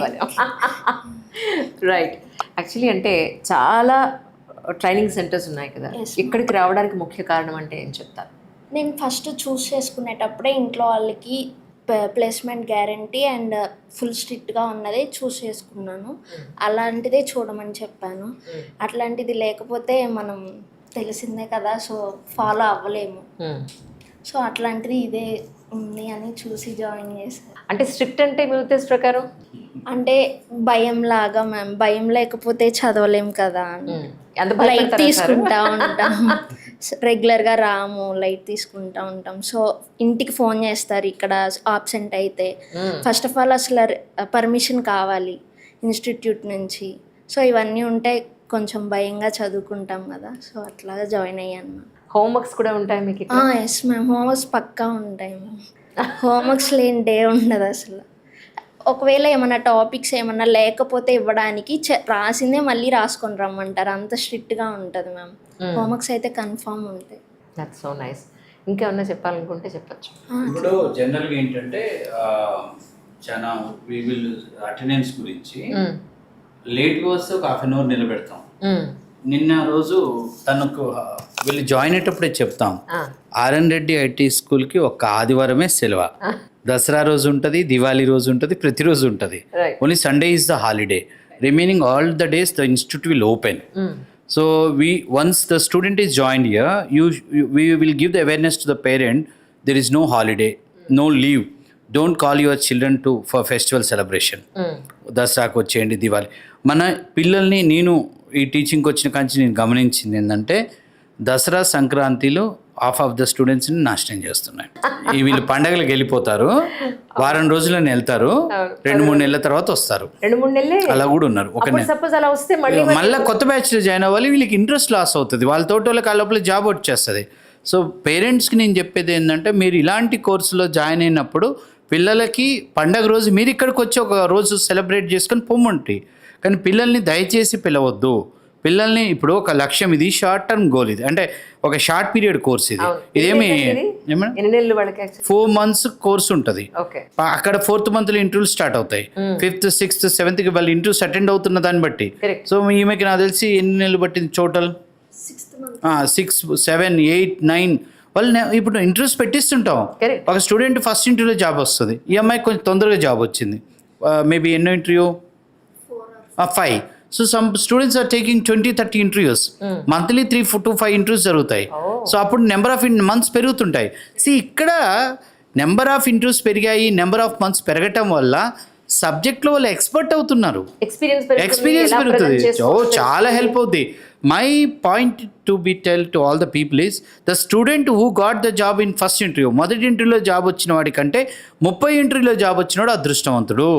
రైట్. యాక్చువల్లీ అంటే చాలా ట్రైనింగ్ సెంటర్స్ ఉన్నాయి కదా, ఇక్కడికి రావడానికి ముఖ్య కారణం అంటే ఏం చెప్తారు? నేను ఫస్ట్ చూస్ చేసుకునేటప్పుడే ఇంట్లో వాళ్ళకి ప్లేస్మెంట్ గ్యారంటీ అండ్ ఫుల్ స్ట్రిక్ట్గా ఉన్నదే చూస్ చేసుకున్నాను. అలాంటిదే చూడమని చెప్పాను. అట్లాంటిది లేకపోతే మనం తెలిసిందే కదా, సో ఫాలో అవ్వలేము. సో అట్లాంటిది ఇదే ఉంది అని చూసి జాయిన్ చేశాను. అంటే స్ట్రిక్ట్ అంటే మీ ఉద్దేశ ప్రకారం? అంటే భయం లాగా మ్యామ్, భయం లేకపోతే చదవలేం కదా, లైట్ తీసుకుంటా ఉంటాం. రెగ్యులర్గా రాము, లైట్ తీసుకుంటా ఉంటాం. సో ఇంటికి ఫోన్ చేస్తారు ఇక్కడ ఆబ్సెంట్ అయితే. ఫస్ట్ ఆఫ్ ఆల్ అసలు పర్మిషన్ కావాలి ఇన్స్టిట్యూట్ నుంచి. సో ఇవన్నీ ఉంటే కొంచెం భయంగా చదువుకుంటాం కదా, సో అట్లాగా జాయిన్ అయ్యాను. హోంవర్క్స్ కూడా ఉంటాయి మీకు? ఎస్ మ్యామ్, హోంవర్క్స్ పక్కా ఉంటాయి మ్యామ్. హోంవర్క్స్ లేని డే ఉండదు అసలు. ఒకవేళ ఏమన్నా టాపిక్స్ ఏమన్నా లేకపోతే ఇవ్వడానికి రాసిందే మళ్ళీ రాసుకొని రమ్మంటారు, అంత స్ట్రిక్ట్గా ఉంటుంది మ్యామ్. హోంవర్క్స్ అయితే కన్ఫామ్ ఉంటాయి. That's so nice. ఇంకేమన్నా చెప్పాలనుకుంటే చెప్పచ్చు. ఇప్పుడు జనరల్గా ఏంటంటే చాలా అటెండెన్స్ గురించి లేట్గా వస్తే ఒక 1/2 hour నిలబెడతాం. నిన్న రోజు తనకు వీళ్ళు జాయిన్ అయ్యేటప్పుడే చెప్తాం, ఆర్ఎన్ రెడ్డి ఐటీ స్కూల్కి ఒక్క ఆదివారమే సెలవు. దసరా రోజు ఉంటుంది, దివాళీ రోజు ఉంటుంది, ప్రతిరోజు ఉంటుంది. Only Sunday is the holiday. Remaining all the days the institute will open. So once the student is joined here, we will give the awareness to the parent. There is no holiday, no leave. Don't call your children for festival celebration. దసరాకు వచ్చేయండి, దివాళీ. మన పిల్లల్ని నేను ఈ టీచింగ్కి వచ్చిన కాంచి నేను గమనించింది ఏంటంటే, దసరా సంక్రాంతిలో హాఫ్ ఆఫ్ ద స్టూడెంట్స్ని నాశనం చేస్తున్నాయి. ఈ వీళ్ళు పండగలకు వెళ్ళిపోతారు, వారం రోజులని వెళ్తారు, 2-3 నెలల తర్వాత వస్తారు. 2-3 నెలలే అలా కూడా ఉన్నారు. సపోజ్ అలా వస్తే మళ్ళీ కొత్త బ్యాచ్లో జాయిన్ అవ్వాలి, వీళ్ళకి ఇంట్రెస్ట్ లాస్ అవుతుంది, వాళ్ళ తోటి వాళ్ళకి ఆ లోపల జాబ్ వచ్చేస్తుంది. సో పేరెంట్స్కి నేను చెప్పేది ఏంటంటే, మీరు ఇలాంటి కోర్సులో జాయిన్ అయినప్పుడు పిల్లలకి పండగ రోజు మీరు ఇక్కడికి వచ్చి ఒక రోజు సెలబ్రేట్ చేసుకొని పొమ్మంటి, కానీ పిల్లల్ని దయచేసి పిలవద్దు. పిల్లల్ని ఇప్పుడు ఒక లక్ష్యం, ఇది షార్ట్ టర్మ్ గోల్, ఇది అంటే ఒక షార్ట్ పీరియడ్ కోర్స్. ఇదేమి 4 months కోర్స్ ఉంటుంది. అక్కడ 4th month ఇంటర్వ్యూలు స్టార్ట్ అవుతాయి. 5th, 6th, 7th వాళ్ళు ఇంటర్వ్యూస్ అటెండ్ అవుతున్న దాన్ని బట్టి. సో ఈమెకి నాకు తెలిసి ఎన్ని నెలలు పట్టింది టోటల్? 6, 7, 8, 9 వాళ్ళు ఇప్పుడు ఇంటర్వ్యూస్ పెట్టిస్తుంటాం. ఒక స్టూడెంట్ ఫస్ట్ ఇంటర్వ్యూలో జాబ్ వస్తుంది, ఈ అమ్మాయి కొంచెం తొందరగా జాబ్ వచ్చింది. మేబీ ఎన్నో interview? 5. So some students are taking 20-30 interviews. Monthly 3 to 5 interviews జరుగుతాయి. సో అప్పుడు నెంబర్ ఆఫ్ మంత్స్ పెరుగుతుంటాయి. ఇక్కడ నెంబర్ ఆఫ్ ఇంటర్వ్యూస్ పెరిగాయి, నెంబర్ ఆఫ్ మంత్స్ పెరగటం వల్ల సబ్జెక్ట్లో వాళ్ళు ఎక్స్పర్ట్ అవుతున్నారు, ఎక్స్పీరియన్స్ పెరుగుతుంది. చాలా హెల్ప్ అవుతుంది. My point to be tell to all the people is, the student who got the job in first interview, మొదటి ఇంటర్వ్యూలో జాబ్ వచ్చిన వాడి కంటే 30 ఇంటర్వ్యూలో జాబ్ వచ్చినవాడు అదృష్టవంతుడు.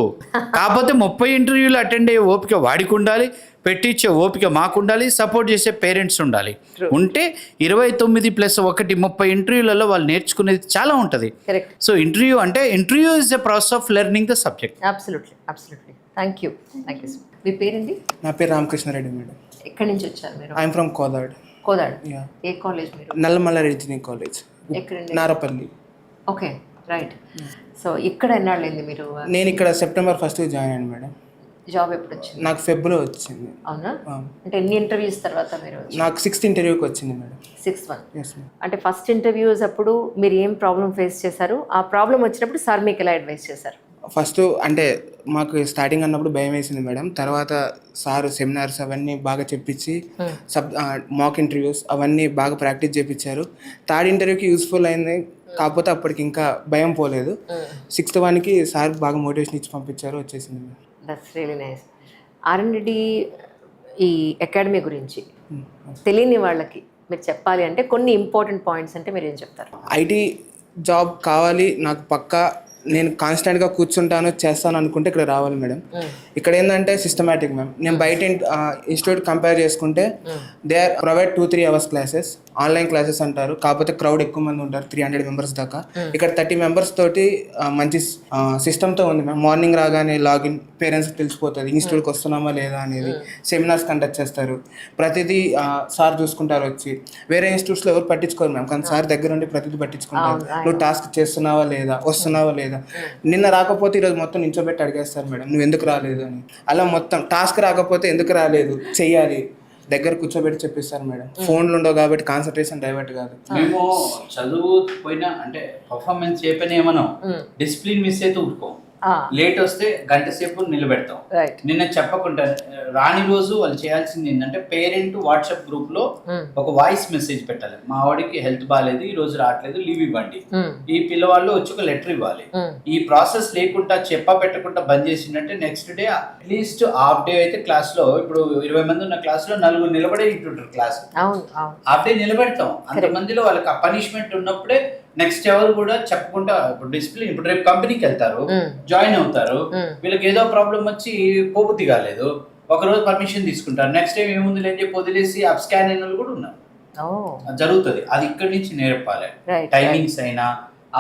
కాకపోతే 30 ఇంటర్వ్యూలు అటెండ్ అయ్యే ఓపిక వాడికి ఉండాలి, పెట్టించే ఓపిక మాకు ఉండాలి, సపోర్ట్ చేసే పేరెంట్స్ ఉండాలి. ఉంటే 29+1 30 ఇంటర్వ్యూలలో వాళ్ళు నేర్చుకునేది చాలా ఉంటుంది. So interview is the process of learning the subject. Absolutely. Thank you. మీ పేరేంటి? నా పేరు రామకృష్ణారెడ్డి మేడం. ఎక్కడి నుంచి వచ్చారు మీరు? I'm from Kodad. ఏ కాలేజ్ మీరు? Nallamalla engineering college, Narapally. Okay, right. So ఇక్కడ ఎన్నాళ్ళైంది మీరు? నేను ఇక్కడ September 1st జాయిన్ అయ్యాను మేడం. జాబ్ ఎప్పుడు వచ్చింది? నాకు ఫెబ్రవరిలో వచ్చింది. అవునా? అంటే ఎన్ని ఇంటర్వ్యూస్ తర్వాత మీరు? నాకు 6th ఇంటర్వ్యూకి వచ్చింది మేడం. 6th one. అంటే ఫస్ట్ ఇంటర్వ్యూస్ అప్పుడు మీరు ఏం ప్రాబ్లం ఫేస్ చేశారు? ఆ ప్రాబ్లం వచ్చినప్పుడు సార్ మీకు ఎలా అడ్వైస్ చేశారు? ఫస్ట్ అంటే మాకు స్టార్టింగ్ అన్నప్పుడు భయం వేసింది మేడం. తర్వాత సార్ సెమినార్స్ అవన్నీ బాగా చెప్పించి మాక్ ఇంటర్వ్యూస్ అవన్నీ బాగా ప్రాక్టీస్ చేయించారు. 3rd ఇంటర్వ్యూకి యూస్ఫుల్ అయింది, కాకపోతే అప్పటికి ఇంకా భయం పోలేదు. 6th oneకి సార్ బాగా మోటివేషన్ ఇచ్చి పంపించారు, వచ్చేసింది madam. That's really nice. RN Reddy ఈ అకాడమీ గురించి తెలియని వాళ్ళకి మీరు చెప్పాలి అంటే కొన్ని ఇంపార్టెంట్ పాయింట్స్ అంటే మీరు ఏం చెప్తారు? ఐటీ జాబ్ కావాలి నాకు పక్కా, నేను కాన్స్టెంట్గా కూర్చుంటాను చేస్తాను అనుకుంటే ఇక్కడ రావాలి మేడం. ఇక్కడ ఏంటంటే సిస్టమేటిక్ మ్యామ్. నేను బయట ఇన్స్టిట్యూట్ కంపేర్ చేసుకుంటే they are provide 2-3 hours classes, online classes అంటారు. కాకపోతే క్రౌడ్ ఎక్కువ మంది ఉంటారు, 300 members దాకా. ఇక్కడ 30 members తోటి మంచి సిస్టమ్తో ఉంది మ్యామ్. మార్నింగ్ రాగానే లాగిన్ పేరెంట్స్ తెలిసిపోతుంది ఇన్స్టిట్యూట్కి వస్తున్నామా లేదా అనేది. సెమినార్స్ కండక్ట్ చేస్తారు, ప్రతిదీ సార్ చూసుకుంటారు వచ్చి. వేరే ఇన్స్టిట్యూట్స్లో ఎవరు పట్టించుకోరు మ్యామ్, కానీ సార్ దగ్గర ఉండి ప్రతిదీ పట్టించుకుంటారు. నువ్వు టాస్క్ చేస్తున్నావా లేదా, వస్తున్నావా లేదా, నిన్న రాకపోతే ఈరోజు మొత్తం నించోబెట్టి అడిగేస్తారు మేడం నువ్వు ఎందుకు రాలేదు అని. అలా మొత్తం టాస్క్ రాకపోతే ఎందుకు రాలేదు చెయ్యాలి దగ్గర కూర్చోబెట్టి చెప్పిస్తారు మేడం. ఫోన్లు ఉండవు కాబట్టి కాన్సన్ట్రేషన్ డైవర్ట్ కాదు. మేము చదువు పోయినా అంటే పర్ఫార్మెన్స్ చేయకపోయినా ఏమన్నా డిసిప్లిన్ మిస్ అయితే ఊరుకోం. లేట్ వస్తే గంట సేపు నిలబెడతాం. నిన్న చెప్పకుండా రాని రోజు వాళ్ళు చేయాల్సింది ఏంటంటే పేరెంట్ వాట్సాప్ గ్రూప్ లో ఒక వాయిస్ మెసేజ్ పెట్టాలి. మా వాడికి హెల్త్ బాగాలేదు, ఈ రోజు రావట్లేదు, లీవ్ ఇవ్వండి. ఈ పిల్లవాళ్ళు వచ్చి ఒక లెటర్ ఇవ్వాలి. ఈ ప్రాసెస్ లేకుండా పెట్టకుండా బంద్ చేసిందంటే next day atleast half day అయితే క్లాస్ లో, ఇప్పుడు 20 మంది ఉన్న క్లాస్ లో 4 నిలబడే ఇంటుంటారు క్లాస్. హాఫ్ డే నిలబెడతాం. అంతమందిలో వాళ్ళకి ఆ పనిష్మెంట్ ఉన్నప్పుడే నెక్స్ట్ ఎవరు కూడా చెప్పకుండా, ఇప్పుడు డిసిప్లిన్, ఇప్పుడు రేపు కంపెనీకి వెళ్తారు, జాయిన్ అవుతారు, వీళ్ళకి ఏదో ప్రాబ్లం వచ్చి పోబుద్ది కాలేదు, ఒకరోజు పర్మిషన్ తీసుకుంటారు, నెక్స్ట్ టైం ఏముంది లేని చెప్పి వదిలేసి అప్ స్కాన్ అయిన వాళ్ళు కూడా ఉన్నారు. జరుగుతుంది. అది ఇక్కడి నుంచి నేర్పాలి. టైమింగ్స్ అయినా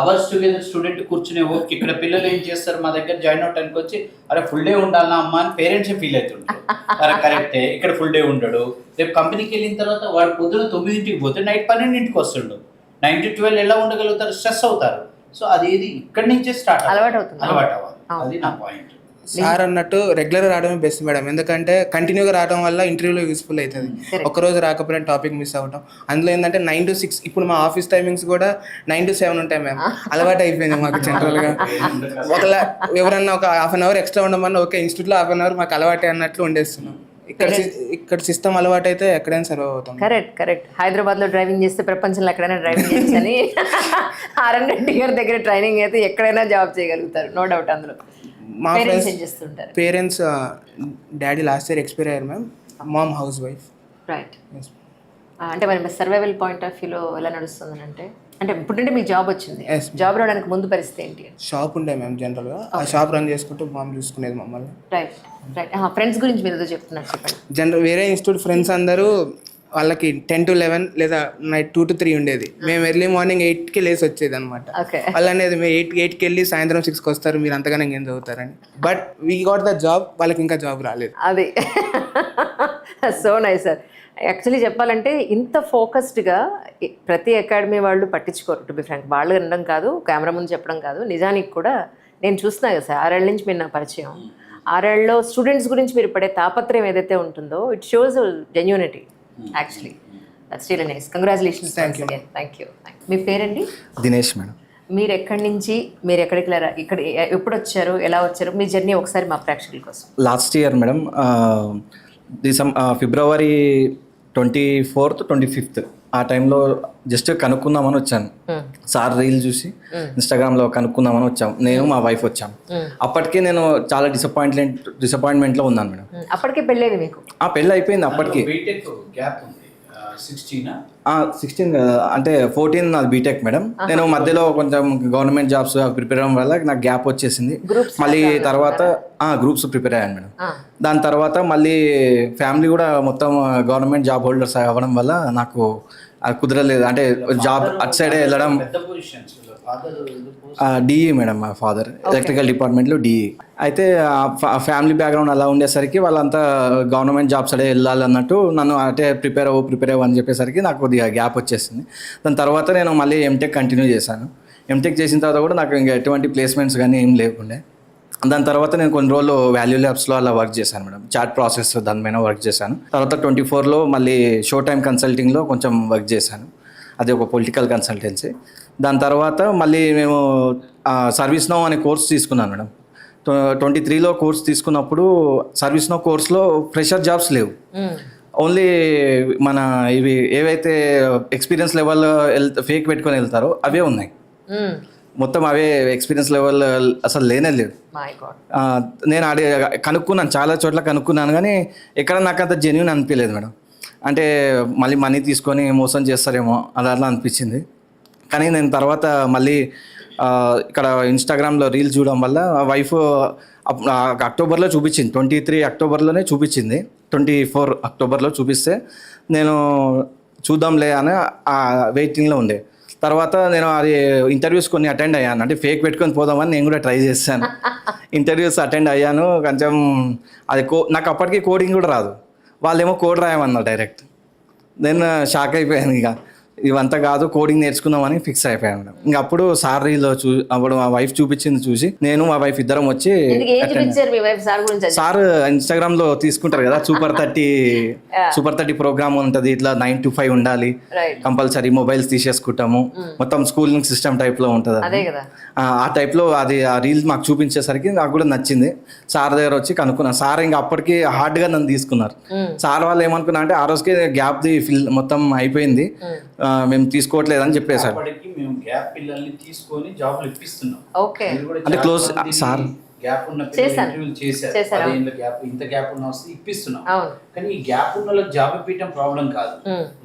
అవర్స్ టుగెదర్ స్టూడెంట్ కూర్చునే ఓకే. ఇక్కడ పిల్లలు ఏం చేస్తారు, మా దగ్గర జాయిన్ అవడానికి వచ్చి అరే ఫుల్ డే ఉండాలన్నా అమ్మా అని పేరెంట్స్ ఫీల్ అవుతుంటారు. అరే కరెక్టే, ఇక్కడ ఫుల్ డే ఉండడు. రేపు కంపెనీకి వెళ్ళిన తర్వాత వాడు పొద్దున 9 పోతే నైట్ 12 వస్తుండు. 9 to 12 ఎలా ఉండగలుగుతారు, స్ట్రెస్ అవుతారు. సో అది ఇక్కడి నుంచే స్టార్ట్ అలవాటు అవ్వాలి. అది నా పాయింట్. సార్ అన్నట్టు రెగ్యులర్ రావడమే బెస్ట్ మేడం. ఎందుకంటే కంటిన్యూగా రావడం వల్ల ఇంటర్వ్యూలో యూస్ఫుల్ అవుతుంది. ఒకరోజు రాకపోయినా టాపిక్ మిస్ అవ్వటం. అందులో ఏంటంటే 9 to 6, ఇప్పుడు మా ఆఫీస్ టైమింగ్స్ కూడా 9 to 7 ఉంటాయి మ్యామ్. అలవాటు అయిపోయింది మాకు జనరల్గా. ఒకలా ఎవరన్నా ఒక ½ an hour ఎక్స్ట్రా ఉండమన్నా ఓకే, ఇన్స్టిట్యూట్లో ½ an hour మాకు అలవాటే అన్నట్లు ఉండేస్తున్నాం. ఇక్కడ సిస్టమ్ అలవాటు అయితే ఎక్కడైనా సర్వ్ అవుతాం. కరెక్ట్. హైదరాబాద్ లో డ్రైవింగ్ చేస్తే ప్రపంచంలో ఎక్కడైనా డ్రైవింగ్ చేయొచ్చని R&D దగ్గర ట్రైనింగ్ అయితే ఎక్కడైనా జాబ్ చేయగలుగుతారు, నో డౌట్. అందులో మా parents daddy last year expire అయ్యారు ma'am. Mom house wife. Right. అంటే మరి సర్వైవల్ పాయింట్ ఆఫ్ వ్యూలో ఎలా నడుస్తుంది అంటే ఇప్పుడంటే మీకు జాబ్ వచ్చింది, జాబ్ రావడానికి ముందు పరిస్థితి ఏంటి? షాప్ ఉండే మ్యామ్ జనరల్గా. ఆ షాప్ రన్ చేసుకుంటూ మామ్ చూసుకునేది మమ్మల్ని. రైట్. ఫ్రెండ్స్ గురించి మీరు ఏదో చెప్తున్నారు, చెప్పండి. వేరే ఇన్స్టిట్యూట్ ఫ్రెండ్స్ అందరూ వాళ్ళకి 10 to 11 లేదా నైట్ 2 to 3 ఉండేది. మేము ఎర్లీ మార్నింగ్ 8కి లేసి వచ్చేది అనమాట. వాళ్ళు అనేది మేము 8కి వెళ్ళి సాయంత్రం 6కి వస్తారు, మీరు అంతగానే ఇంకేం చదువుతారని. But we got the job, వాళ్ళకి ఇంకా జాబ్ రాలేదు. అది సో నైస్ సార్. యాక్చువల్లీ చెప్పాలంటే ఇంత ఫోకస్డ్గా ప్రతి అకాడమీ వాళ్ళు పట్టించుకోరు, టు బి ఫ్రాంక్. వాళ్ళు అనడం కాదు, కెమెరా ముందు చెప్పడం కాదు, నిజానికి కూడా నేను చూస్తున్నా కదా సార్, 6 ఏళ్ళ నుంచి మీరు నా పరిచయం. 6 ఏళ్ళలో స్టూడెంట్స్ గురించి మీరు పడే తాపత్రయం ఏదైతే ఉంటుందో it shows genuinity. Actually that's really nice. Congratulations. Thank you. మీ పేరండి? దినేష్ మేడం. మీరు ఎక్కడి నుంచి, మీరు ఎక్కడికి ఇక్కడ ఎప్పుడు వచ్చారు, ఎలా వచ్చారు, మీ జర్నీ ఒకసారి మా ప్రేక్షకుల కోసం. Last year madam, February 24th 25th ఆ టైంలో జస్ట్ కనుక్కుందామని వచ్చాను. సార్ రీల్ చూసి ఇన్స్టాగ్రామ్లో కనుక్కుందామని వచ్చాం, నేను మా వైఫ్ వచ్చాం. అప్పటికే నేను చాలా డిసప్పాయింట్మెంట్లో ఉన్నాను మేడం. అప్పటికే పెళ్ళేది మీకు? పెళ్ళి అయిపోయింది అప్పటికి. 16 అంటే 14 నాది బీటెక్ మేడం. నేను మధ్యలో కొంచెం గవర్నమెంట్ జాబ్స్ ప్రిపేర్ అవ్వడం వల్ల నాకు గ్యాప్ వచ్చేసింది. మళ్ళీ తర్వాత గ్రూప్స్ ప్రిపేర్ అయ్యాను మేడం. దాని తర్వాత మళ్ళీ ఫ్యామిలీ కూడా మొత్తం గవర్నమెంట్ జాబ్ హోల్డర్స్ అవ్వడం వల్ల నాకు అది కుదరలేదు. అంటే జాబ్ అటు సైడే వెళ్ళడం. డిఈ మేడం, మా ఫాదర్ ఎలక్ట్రికల్ డిపార్ట్మెంట్లో డిఈ. అయితే ఫ్యామిలీ బ్యాక్గ్రౌండ్ అలా ఉండేసరికి వాళ్ళంతా గవర్నమెంట్ జాబ్స్ అడే వెళ్ళాలన్నట్టు నన్ను అంటే ప్రిపేర్ అవ్వు అని చెప్పేసరికి నాకు కొద్దిగా గ్యాప్ వచ్చేసింది. దాని తర్వాత నేను మళ్ళీ ఎంటెక్ కంటిన్యూ చేశాను. ఎంటెక్ చేసిన తర్వాత కూడా నాకు ఇంకా ఎటువంటి ప్లేస్మెంట్స్ కానీ ఏం లేకుండే. దాని తర్వాత నేను కొన్ని రోజులు వాల్యూ ల్యాబ్స్లో అలా వర్క్ చేశాను మేడం. చాట్ ప్రాసెస్ దాని మీద వర్క్ చేశాను. తర్వాత 24లో మళ్ళీ షో టైమ్ కన్సల్టింగ్లో కొంచెం వర్క్ చేశాను. అది ఒక పొలిటికల్ కన్సల్టెన్సీ. దాని తర్వాత మళ్ళీ మేము సర్వీస్ నౌ అనే కోర్స్ తీసుకున్నాను మేడం. 23లో కోర్స్ తీసుకున్నప్పుడు సర్వీస్ నౌ కోర్స్లో ఫ్రెషర్ జాబ్స్ లేవు. ఓన్లీ మన ఇవి ఏవైతే ఎక్స్పీరియన్స్ లెవెల్ ఫేక్ పెట్టుకొని వెళ్తారో అవే ఉన్నాయి. మొత్తం అవే ఎక్స్పీరియన్స్ లెవెల్ అసలు లేనే లేదు. నేను కనుక్కున్నాను, చాలా చోట్ల కనుక్కున్నాను, కానీ ఎక్కడ నాకు అంత జెన్యూన్ అనిపించలేదు మేడం. అంటే మళ్ళీ మనీ తీసుకొని మోసం చేస్తారేమో అలా అనిపించింది. కానీ నేను తర్వాత మళ్ళీ ఇక్కడ ఇన్స్టాగ్రామ్లో రీల్స్ చూడడం వల్ల వైఫ్ అక్టోబర్లో చూపించింది, 23 అక్టోబర్లోనే చూపించింది, 24 అక్టోబర్లో చూపిస్తే నేను చూద్దాంలే అని వెయిటింగ్లో ఉండే. తర్వాత నేను అది ఇంటర్వ్యూస్ కొన్ని అటెండ్ అయ్యాను, అంటే ఫేక్ పెట్టుకొని పోదామని నేను కూడా ట్రై చేశాను. ఇంటర్వ్యూస్ అటెండ్ అయ్యాను, కొంచెం అది నాకు అప్పటికి కోడింగ్ కూడా రాదు, వాళ్ళేమో కోడ్ రాయమన్నారు డైరెక్ట్. నేను షాక్ అయిపోయాను, ఇక ఇవంతా కాదు కోడింగ్ నేర్చుకుందామని ఫిక్స్ అయిపోయాను మేడం. ఇంకా అప్పుడు సార్ రీల్లో అప్పుడు మా వైఫ్ చూపించింది చూసి నేను మా వైఫ్ ఇద్దరం వచ్చి సార్ ఇన్స్టాగ్రామ్ లో తీసుకుంటారు కదా సూపర్ 30 ప్రోగ్రామ్ ఉంటుంది, ఇట్లా 9 to 5 ఉండాలి కంపల్సరీ, మొబైల్స్ తీసేసుకుంటాము, మొత్తం స్కూలింగ్ సిస్టమ్ టైప్ లో ఉంటుంది. ఆ టైప్ లో అది ఆ రీల్ మాకు చూపించేసరికి నాకు కూడా నచ్చింది. సార్ దగ్గర వచ్చి కనుక్కున్నాను. సార్ ఇంకా అప్పటికి హార్డ్ గా నన్ను తీసుకున్నారు. సార్ వాళ్ళు ఏమనుకున్నా అంటే ఆ రోజుకి గ్యాప్ ది మొత్తం అయిపోయింది, మేము తీసుకోవట్లేదు అని చెప్పేసారు. మేము గ్యాప్ పిల్లల్ని తీసుకొని జాబ్లు ఇప్పిస్తున్నాం. అంటే క్లోజ్ సార్ గ్యాప్ ఉన్న ఇంటర్వ్యూలు చేశారు, ఇంత గ్యాప్ ఉన్న వస్తే ఇప్పిస్తున్నాం. కానీ ఈ గ్యాప్ ఉన్న వాళ్ళకి జాబ్ ఇప్పించడం ప్రాబ్లం కాదు,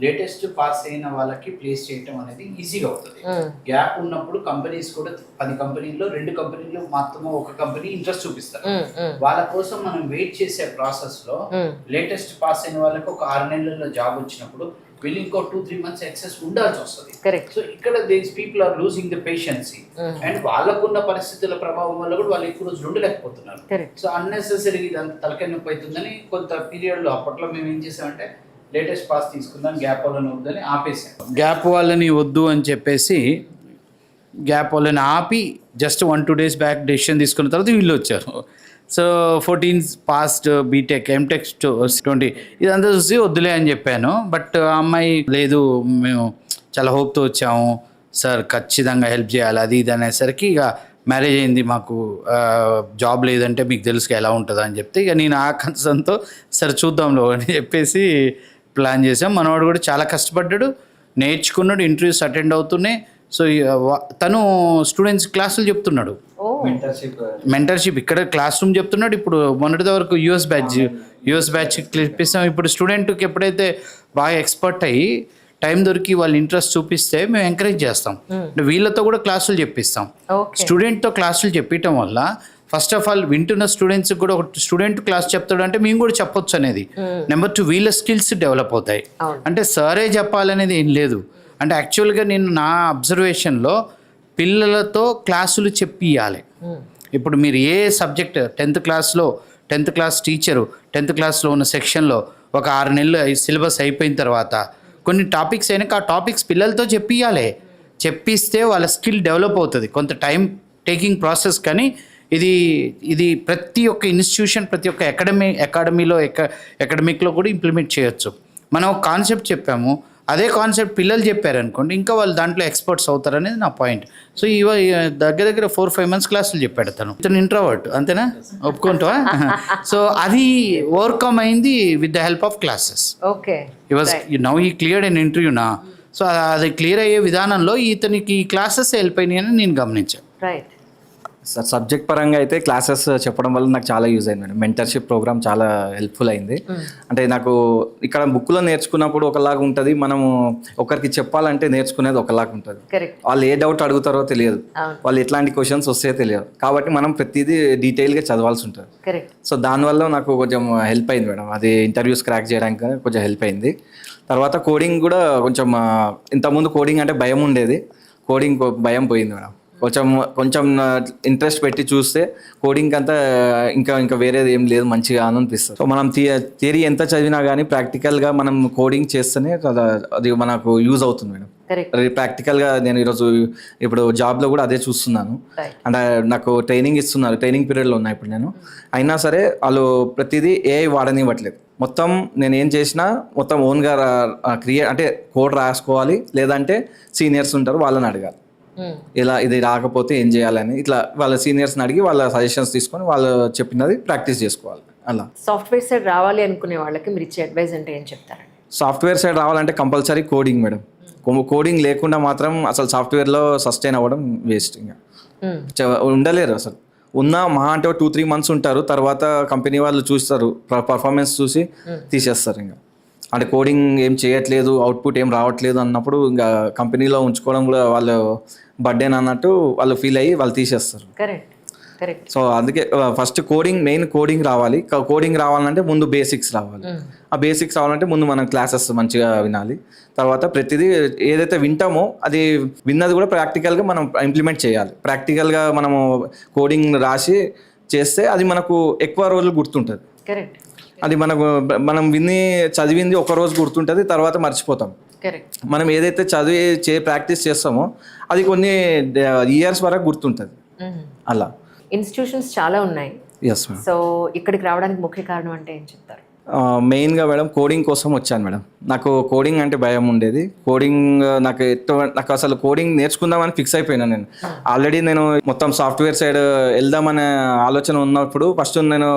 లేటెస్ట్ పాస్ అయిన వాళ్ళకి ప్లేస్ చేయడం అనేది ఈజీగా అవుతుంది. గ్యాప్ ఉన్నప్పుడు కంపెనీస్ కూడా 10 కంపెనీల్లో 2 కంపెనీలు మాత్రం ఒక కంపెనీ ఇంట్రెస్ట్ చూపిస్తారు. వాళ్ళ కోసం మనం వెయిట్ చేసే ప్రాసెస్ లో లేటెస్ట్ పాస్ అయిన వాళ్ళకి ఒక 6 నెలల్లో జాబ్ వచ్చినప్పుడు వీళ్ళు ఇంకో 2-3 months ఎక్సెస్ ఉండాల్సి వస్తుంది. సో ఇక్కడ these people are losing the patiency and వాళ్ళకున్న పరిస్థితుల ప్రభావం వల్ల కూడా వాళ్ళు ఎక్కువ రోజులు ఉండలేకపోతున్నారు. సో అన్నెసెసరీ ఇదంతా తలకాయ నొప్పి అవుతుందని కొంత పీరియడ్ లో అప్పట్లో మేము ఏం చేసామంటే లేటెస్ట్ పాస్ తీసుకుందాం, గ్యాప్ వాళ్ళని వద్దని ఆపేసాం. గ్యాప్ వాళ్ళని వద్దు అని చెప్పేసి గ్యాప్ వాళ్ళని ఆపి జస్ట్ 1-2 days బ్యాక్ డెసిషన్ తీసుకున్న తర్వాత వీళ్ళు వచ్చారు. సో 14 పాస్ట్ బీటెక్ ఎంటెక్ 20 ఇదంతా చూసి వద్దులే అని చెప్పాను. బట్ ఆ అమ్మాయి లేదు మేము చాలా హోప్తో వచ్చాము సార్, ఖచ్చితంగా హెల్ప్ చేయాలి అది ఇది అనేసరికి ఇక మ్యారేజ్ అయింది, మాకు జాబ్ లేదంటే మీకు తెలుసుగా ఎలా ఉంటుందో అని చెప్తే ఇక నేను ఆ కన్సర్న్తో సరే చూద్దాంలో అని చెప్పేసి ప్లాన్ చేసాం. మనవాడు కూడా చాలా కష్టపడ్డాడు, నేర్చుకున్నాడు, ఇంటర్వ్యూస్ అటెండ్ అవుతున్నాయి. సో తను స్టూడెంట్స్ క్లాసులు చెప్తున్నాడు, మెంటర్షిప్ ఇక్కడ క్లాస్ రూమ్ చెప్తున్నాడు. ఇప్పుడు మొన్నటి వరకు యూఎస్ బ్యాచ్ ఇప్పిస్తాం. ఇప్పుడు స్టూడెంట్కి ఎప్పుడైతే బాగా ఎక్స్పర్ట్ అయ్యి టైం దొరికి వాళ్ళు ఇంట్రెస్ట్ చూపిస్తే మేము ఎంకరేజ్ చేస్తాం, వీళ్ళతో కూడా క్లాసులు చెప్పిస్తాం. స్టూడెంట్తో క్లాసులు చెప్పడం వల్ల ఫస్ట్ ఆఫ్ ఆల్ వింటున్న స్టూడెంట్స్కి కూడా ఒక స్టూడెంట్ క్లాస్ చెప్తాడు అంటే మేము కూడా చెప్పొచ్చు అనేది. నెంబర్ 2 వీళ్ళ స్కిల్స్ డెవలప్ అవుతాయి. అంటే సరే చెప్పాలనేది ఏం లేదు. అంటే యాక్చువల్గా నేను నా అబ్జర్వేషన్లో పిల్లలతో క్లాసులు చెప్పియాలి. ఇప్పుడు మీరు ఏ subject 10th class teacher 10th క్లాస్లో ఉన్న సెక్షన్లో ఒక 6 నెలలు సిలబస్ అయిపోయిన తర్వాత కొన్ని టాపిక్స్ అయినాక ఆ టాపిక్స్ పిల్లలతో చెప్పియాలి. చెప్పిస్తే వాళ్ళ స్కిల్ డెవలప్ అవుతుంది. కొంత టైం టేకింగ్ ప్రాసెస్, కానీ ఇది ప్రతి ఒక్క ఇన్స్టిట్యూషన్ ప్రతి ఒక్క అకాడమిక్లో కూడా ఇంప్లిమెంట్ చేయొచ్చు. మనం ఒక కాన్సెప్ట్ చెప్పాము, అదే కాన్సెప్ట్ పిల్లలు చెప్పారనుకోండి ఇంకా వాళ్ళు దాంట్లో ఎక్స్పర్ట్స్ అవుతారనేది నా పాయింట్. సో దగ్గర 4-5 months క్లాసులు చెప్పాడు తను ఇంట్రోవర్ట్, అంతేనా ఒప్పుకుంటావా? సో అది ఓవర్కమ్ అయింది with the help of classes. Now he cleared N interview నా. సో అది క్లియర్ అయ్యే విధానంలో ఇతనికి క్లాసెస్ హెల్ప్ అయినాయని నేను గమనించాను. సార్ సబ్జెక్ట్ పరంగా అయితే క్లాసెస్ చెప్పడం వల్ల నాకు చాలా యూజ్ అయింది మేడం. మెంటర్షిప్ ప్రోగ్రామ్ చాలా హెల్ప్ఫుల్ అయింది. అంటే నాకు ఇక్కడ బుక్లో నేర్చుకున్నప్పుడు ఒకలాగా ఉంటుంది, మనము ఒకరికి చెప్పాలంటే నేర్చుకునేది ఒకలాగా ఉంటుంది. వాళ్ళు ఏ డౌట్ అడుగుతారో తెలియదు, వాళ్ళు ఎట్లాంటి క్వశ్చన్స్ వస్తాయో తెలియదు, కాబట్టి మనం ప్రతిదీ డీటెయిల్గా చదవాల్సి ఉంటుంది. సో దానివల్ల నాకు కొంచెం హెల్ప్ అయింది మేడం, అది ఇంటర్వ్యూస్ క్రాక్ చేయడానికి కొంచెం హెల్ప్ అయింది. తర్వాత కోడింగ్ కూడా కొంచెం ఇంతకుముందు కోడింగ్ అంటే భయం ఉండేది, కోడింగ్ భయం పోయింది మేడం. కొంచెం ఇంట్రెస్ట్ పెట్టి చూస్తే కోడింగ్ అంతా ఇంకా వేరేది ఏం లేదు, మంచిగా అనిపిస్తుంది. సో మనం థియరీ ఎంత చదివినా కానీ ప్రాక్టికల్గా మనం కోడింగ్ చేస్తేనే అది మనకు యూజ్ అవుతుంది మేడం. ప్రాక్టికల్గా నేను ఇప్పుడు జాబ్లో కూడా అదే చూస్తున్నాను. అంటే నాకు ట్రైనింగ్ ఇస్తున్నారు, ట్రైనింగ్ పీరియడ్లో ఉన్నా ఇప్పుడు నేను. అయినా సరే వాళ్ళు ప్రతిదీ ఏఐ వాడనివ్వట్లేదు. మొత్తం నేను ఏం చేసినా మొత్తం ఓన్గా అంటే కోడ్ రాసుకోవాలి, లేదంటే సీనియర్స్ ఉంటారు వాళ్ళని అడగాలి ఇలా ఇది రాకపోతే ఏం చేయాలని, ఇట్లా వాళ్ళ సీనియర్స్ని అడిగి వాళ్ళ సజెషన్స్ తీసుకొని వాళ్ళు చెప్పినది ప్రాక్టీస్ చేసుకోవాలి. అలా సాఫ్ట్వేర్ సైడ్ రావాలి అనుకునే వాళ్ళకి మీరు ఇచ్చే అడ్వైస్ అంటే ఏం చెప్తారండి? సాఫ్ట్వేర్ సైడ్ రావాలంటే కంపల్సరీ కోడింగ్ మేడం. కోడింగ్ లేకుండా మాత్రం అసలు సాఫ్ట్వేర్లో సస్టైన్ అవ్వడం వేస్ట్, ఇంకా ఉండలేరు అసలు. మహా అంటే 2-3 months ఉంటారు, తర్వాత కంపెనీ వాళ్ళు చూస్తారు, పర్ఫార్మెన్స్ చూసి తీసేస్తారు. ఇంకా అంటే కోడింగ్ ఏం చేయట్లేదు, అవుట్పుట్ ఏం రావట్లేదు అన్నప్పుడు ఇంకా కంపెనీలో ఉంచుకోవడం కూడా వాళ్ళు బర్డెన్ అన్నట్టు వాళ్ళు ఫీల్ అయ్యి వాళ్ళు తీసేస్తారు. Correct correct. సో అందుకే ఫస్ట్ మెయిన్ కోడింగ్ రావాలి. కోడింగ్ రావాలంటే ముందు బేసిక్స్ రావాలి. ఆ బేసిక్స్ రావాలంటే ముందు మనం క్లాసెస్ మంచిగా వినాలి. తర్వాత ప్రతిదీ ఏదైతే వింటామో అది విన్నది కూడా ప్రాక్టికల్గా మనం ఇంప్లిమెంట్ చేయాలి. ప్రాక్టికల్గా మనము కోడింగ్ రాసి చేస్తే అది మనకు ఎక్కువ రోజులు గుర్తుంటుంది. కరెక్ట్. అది మనం చదివింది ఒక రోజు గుర్తుంటుంది, తర్వాత మర్చిపోతాం. కరెక్ట్. మనం ఏదైతే ప్రాక్టీస్ చేస్తామో అది కొన్ని ఇయర్స్ వరకు గుర్తుంటుంది. అలా ఇన్స్టిట్యూషన్స్ చాలా ఉన్నాయి. Yes madam. సో ఇక్కడికి రావడానికి ముఖ్య కారణం అంటే ఏం చెప్తారు? మెయిన్గా మేడం కోడింగ్ కోసం వచ్చాను మేడం. నాకు కోడింగ్ అంటే భయం ఉండేది. కోడింగ్ నాకు అసలు కోడింగ్ నేర్చుకుందామని ఫిక్స్ అయిపోయినాను నేను. ఆల్రెడీ నేను మొత్తం సాఫ్ట్వేర్ సైడ్ వెళ్దామనే ఆలోచన ఉన్నప్పుడు ఫస్ట్ నేను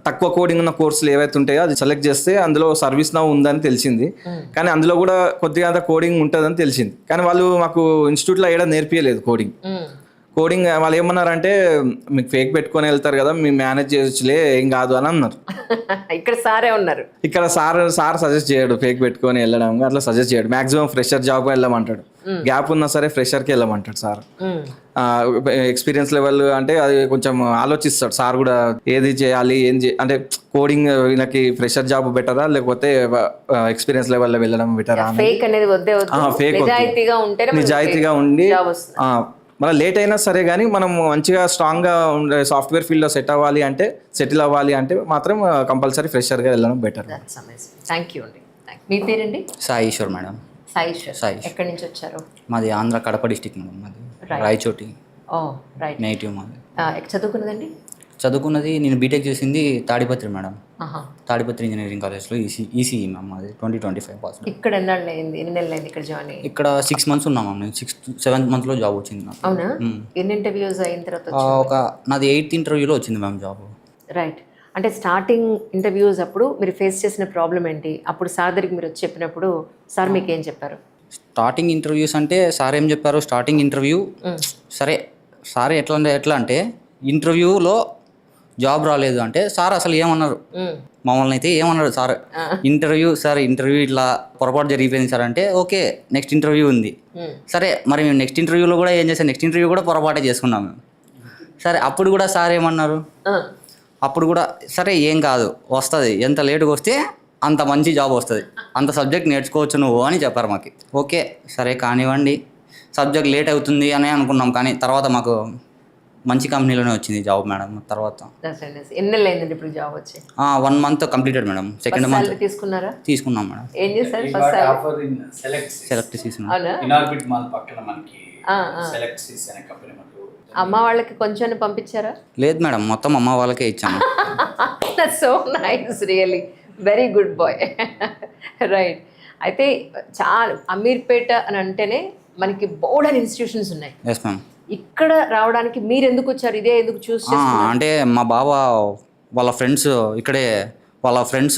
తక్కువ కోడింగ్ ఉన్న కోర్సులు ఏవైతే ఉంటాయో అది సెలెక్ట్ చేస్తే అందులో సర్వీస్ నౌ ఉందని తెలిసింది. కానీ అందులో కూడా కొద్దిగా కోడింగ్ ఉంటుందని తెలిసింది. కానీ వాళ్ళు మాకు ఇన్స్టిట్యూట్లో ఏడా నేర్పియలేదు కోడింగ్. వాళ్ళు ఏమన్నారంటే మీకు ఫేక్ పెట్టుకొని వెళ్తారు కదా, మీరు మేనేజ్ చేయొచ్చులే, ఏం కాదు అని అన్నారు. ఇక్కడ సారే ఉన్నారు. ఇక్కడ సార్ సజెస్ట్ చేయడు ఫేక్ పెట్టుకొని వెళ్ళడం, అట్లా సజెస్ట్ చేయడు. మాక్సిమం ఫ్రెషర్ జాబ్ వెళ్ళమంటాడు. గ్యాప్ ఉన్నా సరే ఫ్రెషర్కి వెళ్ళమంటాడు సార్. ఎక్స్పీరియన్స్ లెవెల్ అంటే అది కొంచెం ఆలోచిస్తాడు సార్ కూడా, ఏది చేయాలి అంటే కోడింగ్ వీళ్ళకి ఫ్రెషర్ జాబ్ బెటరా లేకపోతే ఎక్స్పీరియన్స్ లెవెల్లో వెళ్ళడం బెటరా? ఫేక్ అనేది వద్దే వద్దు, ఫేక్ నిజాయితీగా ఉండి మన లేట్ అయినా సరే కానీ మనం మంచిగా స్ట్రాంగ్గా ఉండే సాఫ్ట్వేర్ ఫీల్డ్లో సెటిల్ అవ్వాలి అంటే మాత్రం కంపల్సరీ ఫ్రెషర్గా వెళ్ళడం బెటర్. థ్యాంక్ యూ అండి. మీ పేరండి? సాయి ఈశ్వర్ మేడం. సాయి ఈశ్వర్. సాయి. ఎక్కడి నుంచి వచ్చారు? మాది ఆంధ్ర కడప డిస్టిక్ మేడం. మాది రాయచోటి రైట్. నేటివ్ మాది. చదువుకున్నదండి? చదువుకున్నది నేను బీటెక్ చేసింది తాడిపత్రి మేడం. తాడిపత్రి ఇంజనీరింగ్ కాలేజ్లో ఈసీఈ మ్యామ్. మాది 2025 పాస్. ఇక్కడ ఎన్ని నెలలు అయింది ఇక్కడ జాయిన్ అయ్యి? ఇక్కడ 6 months ఉన్నాం మ్యామ్. నేను 7th monthలో జాబ్ వచ్చింది నాకు. అవునా? ఎన్ని ఇంటర్వ్యూస్ అయిన తర్వాత? నాది 8th ఇంటర్వ్యూలో వచ్చింది మ్యామ్ జాబ్. రైట్. అంటే స్టార్టింగ్ ఇంటర్వ్యూస్ అప్పుడు మీరు ఫేస్ చేసిన ప్రాబ్లం ఏంటి? అప్పుడు సార్ దగ్గరికి మీరు వచ్చి చెప్పినప్పుడు సార్ మీకు ఏం చెప్పారు? స్టార్టింగ్ ఇంటర్వ్యూస్ అంటే సార్ ఏం చెప్పారు, స్టార్టింగ్ ఇంటర్వ్యూ సరే సార్ ఎట్లా అంటే ఇంటర్వ్యూలో జాబ్ రాలేదు అంటే సార్ అసలు ఏమన్నారు, మమ్మల్ని అయితే ఏమన్నారు సార్, ఇంటర్వ్యూ ఇట్లా పొరపాటు జరిగిపోయింది సార్ అంటే ఓకే నెక్స్ట్ ఇంటర్వ్యూ ఉంది. సరే మరి మేము నెక్స్ట్ ఇంటర్వ్యూలో కూడా ఏం చేసాం, నెక్స్ట్ ఇంటర్వ్యూ కూడా పొరపాటే చేసుకున్నాం మేము. సరే అప్పుడు కూడా సార్ ఏమన్నారు, అప్పుడు కూడా సరే ఏం కాదు వస్తుంది, ఎంత లేటుగా వస్తే అంత మంచి జాబ్ వస్తుంది, అంత సబ్జెక్ట్ నేర్చుకోవచ్చు నువ్వు అని చెప్పారు మాకు. ఓకే సరే కానివ్వండి, సబ్జెక్ట్ లేట్ అవుతుంది అని అనుకున్నాం. కానీ తర్వాత మాకు మంచి కంపెనీలోనే వచ్చింది జాబ్ మేడం. తర్వాత ఎన్ని నెలలు అయిందండి ఇప్పుడు జాబ్ వచ్చి? 1 month completed madam. Second month తీసుకున్నారా? తీసుకున్నాం మేడం. ఏం చేశారు? సెలెక్ట్ చేసిన అమ్మ వాళ్ళకి కొంచెం పంపించారా? లేదు మేడం, మొత్తం అమ్మ వాళ్ళకే ఇచ్చాము. So nice, really very good boy. Right. అయితే చాలా అమీర్పేట అని అంటేనే మనకి బోర్డ్ అండ్ ఇన్స్టిట్యూషన్స్ ఉన్నాయి. Yes ma'am. ఇక్కడ రావడానికి మీరు ఎందుకు వచ్చారు? ఇదే ఎందుకు చూస్ చేసుకున్నారు? అంటే మా బావ వాళ్ళ ఫ్రెండ్స్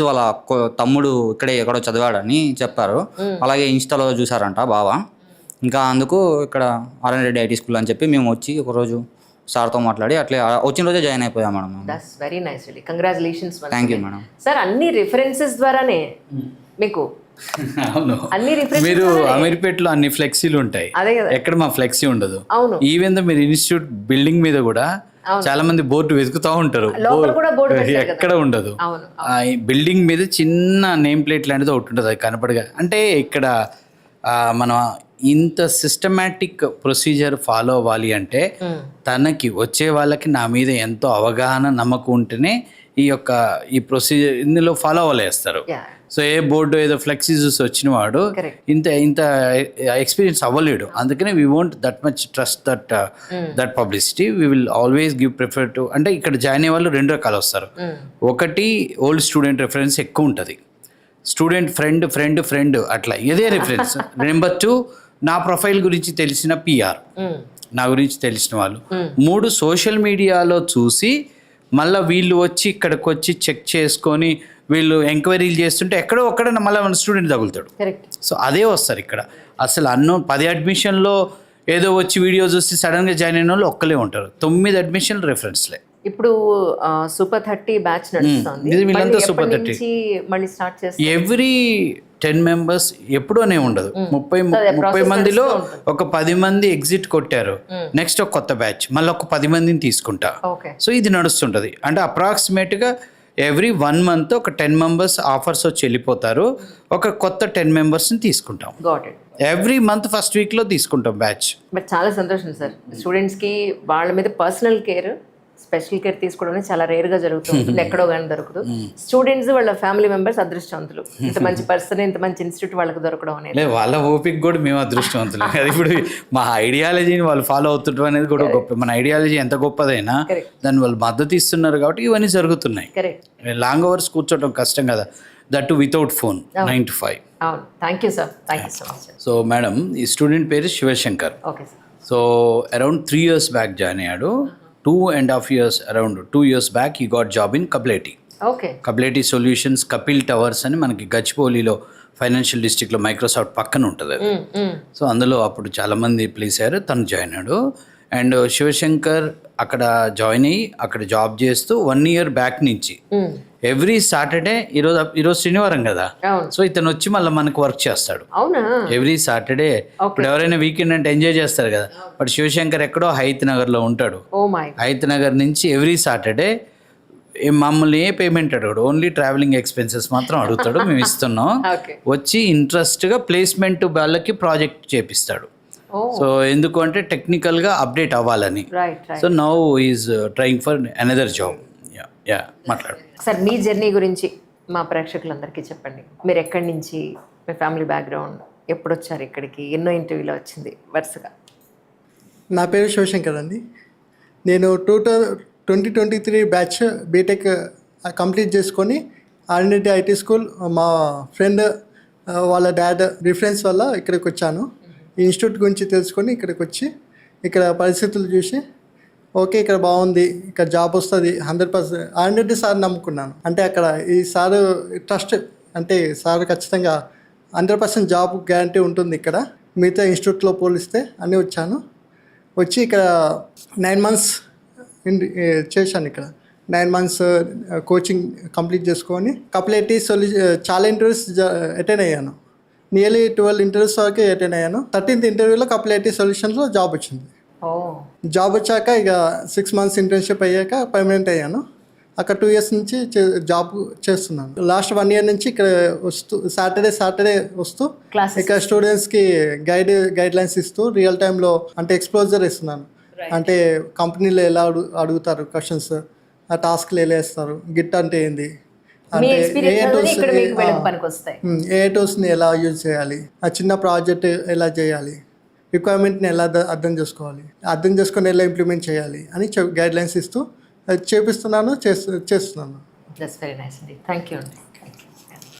వాళ్ళ తమ్ముడు ఇక్కడే ఎక్కడో చదివాడని చెప్పారు. అలాగే ఇన్స్టాలో చూసారంట బావ. ఇంకా అందుకు ఇక్కడ ఆర్ఎన్ రెడ్డి ఐటీ స్కూల్ అని చెప్పి మేము వచ్చి ఒకరోజు సార్తో మాట్లాడి అట్లే వచ్చిన రోజే జాయిన్ అయిపోయాం madam. That's very nice, really congratulations. Thank you madam. Sir అన్ని రిఫరెన్సెస్ ద్వారానే మీకు అవును. మీరు అమీర్పేటలో అన్ని ఫ్లెక్సీలు ఉంటాయి, ఎక్కడ మా ఫ్లెక్సీ ఉండదు. ఈవెన్ దో మీరు ఇన్స్టిట్యూట్ బిల్డింగ్ మీద కూడా చాలా మంది బోర్డు వెతుకుతూ ఉంటారు, ఎక్కడ ఉండదు. బిల్డింగ్ మీద చిన్న నేమ్ ప్లేట్ లాంటిది ఒకటి ఉంటుంది, అది కనపడగా. అంటే ఇక్కడ మనం ఇంత సిస్టమాటిక్ ప్రొసీజర్ ఫాలో అవ్వాలి అంటే తనకి వచ్చే వాళ్ళకి నా మీద ఎంతో అవగాహన నమ్మకం ఉంటేనే ఈ ప్రొసీజర్ ఇందులో ఫాలో అవ్వలేస్తారు. సో ఏ బోర్డు ఏదో ఫ్లెక్సీస్ వచ్చిన వాడు ఇంత ఎక్స్పీరియన్స్ అవ్వలేడు. అందుకనే we won't that much trust that publicity. We will always give prefer to. అంటే ఇక్కడ జాయిన్ అయ్యే వాళ్ళు 2 రకాలు వస్తారు. ఒకటి ఓల్డ్ స్టూడెంట్ రిఫరెన్స్ ఎక్కువ ఉంటుంది, స్టూడెంట్ ఫ్రెండ్ అట్లా ఇదే రిఫరెన్స్. నెంబర్ 2 నా ప్రొఫైల్ గురించి తెలిసిన పిఆర్, నా గురించి తెలిసిన వాళ్ళు. 3 సోషల్ మీడియాలో చూసి మళ్ళీ వీళ్ళు వచ్చి ఇక్కడికి వచ్చి చెక్ చేసుకొని వీళ్ళు ఎంక్వైరీలు చేస్తుంటే ఎక్కడో ఒక్కడ మళ్ళీ మన స్టూడెంట్ తగులుతాడు. సో అదే వస్తారు ఇక్కడ. అసలు 10 అడ్మిషన్లో ఏదో వచ్చి వీడియో చూసి సడన్గా జాయిన్ అయిన వాళ్ళు ఒక్కలే ఉంటారు. 9 అడ్మిషన్లు రెఫరెన్స్లే. ఇప్పుడు సూపర్ 30 బ్యాచ్ నడుస్తుంది. ఇది వీళ్ళంతా మళ్ళీ Super ఎప్పటి 30. నుంచి మళ్ళీ స్టార్ట్ చేస్తారు? ఎవ్రీ 10 మెంబర్స్ ఎప్పుడు అనే ఉండదు. 30 మందిలో ఒక 10 మంది ఎగ్జిట్ కొట్టారు, నెక్స్ట్ ఒక కొత్త బ్యాచ్ మళ్ళీ ఒక 10 మందిని తీసుకుంటా. ఓకే. సో ఇది నడుస్తుంటుంది. అంటే అప్రాక్సిమేట్గా ఎవ్రీ 1 మంత్ ఒక 10 మెంబర్స్ ఆఫర్స్ వచ్చి వెళ్ళిపోతారు, ఒక కొత్త 10 మెంబర్స్ని తీసుకుంటాం. Got it. Every month first వీక్లో తీసుకుంటాం బ్యాచ్. బట్ చాలా సంతోషం సార్, స్టూడెంట్స్కి వాళ్ళ మీద పర్సనల్ కేర్, స్పెషల్ కేర్ తీసుకోవడం అనేది చాలా రేర్గా జరుగుతుంది, ఎక్కడో కానీ దొరకదు. స్టూడెంట్స్ వాళ్ళ ఫ్యామిలీ మెంబర్స్ అదృష్టవంతులు, ఇంత మంచి పర్సన్, ఇంత మంచి ఇన్స్టిట్యూట్ వాళ్ళకి దొరకడం అనేది. లేదు, వాళ్ళ ఓపిక కూడా మేము అదృష్టవంతులు. అది ఇప్పుడు మా ఐడియాలజీని వాళ్ళు ఫాలో అవుతుంటాం అనేది కూడా గొప్ప. మన ఐడియాలజీ ఎంత గొప్పదైనా దాన్ని వాళ్ళు మద్దతు ఇస్తున్నారు కాబట్టి ఇవన్నీ జరుగుతున్నాయి. కరెక్ట్. లాంగ్ అవర్స్ కూర్చోవడం కష్టం కదా, దట్ వితౌట్ ఫోన్ 9 to 5. అవును. Thank you sir, thank you so much. So madam, ఈ స్టూడెంట్ పేరు Shivashankar. Okay sir. So around 3 years back join అయ్యాడు. 2.5 years, అరౌండ్ 2 years బ్యాక్ ఈ got job in Kapleti. Okay. Kapleti solutions Kapil towers అని మనకి గచ్చిబౌలిలో financial డిస్ట్రిక్ట్లో Microsoft పక్కన ఉంటుంది అది. సో అందులో అప్పుడు చాలామంది ప్లేస్ అయ్యారు, తను జాయిన్ అయ్యాడు. అండ్ శివశంకర్ అక్కడ జాయిన్ అయ్యి అక్కడ జాబ్ చేస్తూ 1 year బ్యాక్ నుంచి ఎవ్రీ సాటర్డే, ఈరోజు శనివారం కదా, సో ఇతను వచ్చి మళ్ళీ మనకు వర్క్ చేస్తాడు. అవునా? Every Saturday. ఇప్పుడు ఎవరైనా వీకెండ్ అంటే ఎంజాయ్ చేస్తారు కదా, బట్ శివశంకర్ ఎక్కడో హైత్ నగర్లో ఉంటాడు. Oh my. హైత్ నగర్ నుంచి ఎవ్రీ సాటర్డే మమ్మల్ని ఏ పేమెంట్ అడగడు, ఓన్లీ ట్రావెలింగ్ ఎక్స్పెన్సెస్ మాత్రం అడుగుతాడు, మేము ఇస్తున్నాం. వచ్చి ఇంట్రెస్ట్గా ప్లేస్మెంట్ వాళ్ళకి ప్రాజెక్ట్ చేపిస్తాడు. సో ఎందుకు అంటే టెక్నికల్గా అప్డేట్ అవ్వాలని. So now is trying for another job. Yeah మాట్లాడు సార్. మీ జర్నీ గురించి మా ప్రేక్షకులందరికీ చెప్పండి. మీరు ఎక్కడి నుంచి, మీ ఫ్యామిలీ బ్యాక్గ్రౌండ్, ఎప్పుడు వచ్చారు ఇక్కడికి, ఎన్నో ఇంటర్వ్యూలో వచ్చింది వరుసగా? నా పేరు శివశంకర్ అండి. నేను 2023 బ్యాచ్ బీటెక్ కంప్లీట్ చేసుకొని ఆర్ఎన్డి ఐటీ స్కూల్ మా ఫ్రెండ్ వాళ్ళ డాడ్ రిఫరెన్స్ వల్ల ఇక్కడికి వచ్చాను. ఈ ఇన్స్టిట్యూట్ గురించి తెలుసుకొని ఇక్కడికి వచ్చి ఇక్కడ పరిస్థితులు చూసి ఓకే ఇక్కడ బాగుంది, ఇక్కడ జాబ్ వస్తుంది 100%. ఆర్ఎన్డి సార్ నమ్ముకున్నాను. అంటే అక్కడ ఈ సారు ట్రస్ట్, అంటే సార్ ఖచ్చితంగా 100% జాబ్ గ్యారంటీ ఉంటుంది ఇక్కడ, మిగతా ఇన్స్టిట్యూట్లో పోలిస్తే అని వచ్చాను. వచ్చి ఇక్కడ 9 months చేశాను. ఇక్కడ 9 months కోచింగ్ కంప్లీట్ చేసుకొని కప్లేటి చాలా ఇంటర్వ్యూస్ అటెండ్ అయ్యాను. నియర్లీ 12 ఇంటర్వ్యూస్ వరకు అటెండ్ అయ్యాను. 13th ఇంటర్వ్యూలో కప్లేటి సొల్యూషన్స్లో జాబ్ వచ్చింది. జాబ్ వచ్చాక ఇక 6 months ఇంటర్న్షిప్ అయ్యాక పర్మనెంట్ అయ్యాను. అక్కడ 2 years నుంచి జాబ్ చేస్తున్నాను. లాస్ట్ 1 year నుంచి ఇక్కడ వస్తూ సాటర్డే వస్తూ ఇక్కడ స్టూడెంట్స్కి గైడ్ లైన్స్ ఇస్తూ రియల్ టైంలో అంటే ఎక్స్పోజర్ ఇస్తున్నాను. అంటే కంపెనీలో ఎలా అడుగుతారు క్వశ్చన్స్, ఆ టాస్క్లు ఎలా వేస్తారు, గిట్ అంటే ఏంది, అంటే ఏ టూల్స్ని ఎలా యూజ్ చేయాలి, ఆ చిన్న ప్రాజెక్ట్ ఎలా చేయాలి, రిక్వైర్మెంట్ని ఎలా అర్థం చేసుకోవాలి, అర్థం చేసుకొని ఎలా ఇంప్లిమెంట్ చేయాలి అని గైడ్ లైన్స్ ఇస్తూ చేపిస్తున్నాను, చేస్తున్నాను. దట్స్ వెరీ నైస్ అండి. థ్యాంక్ యూ అండి.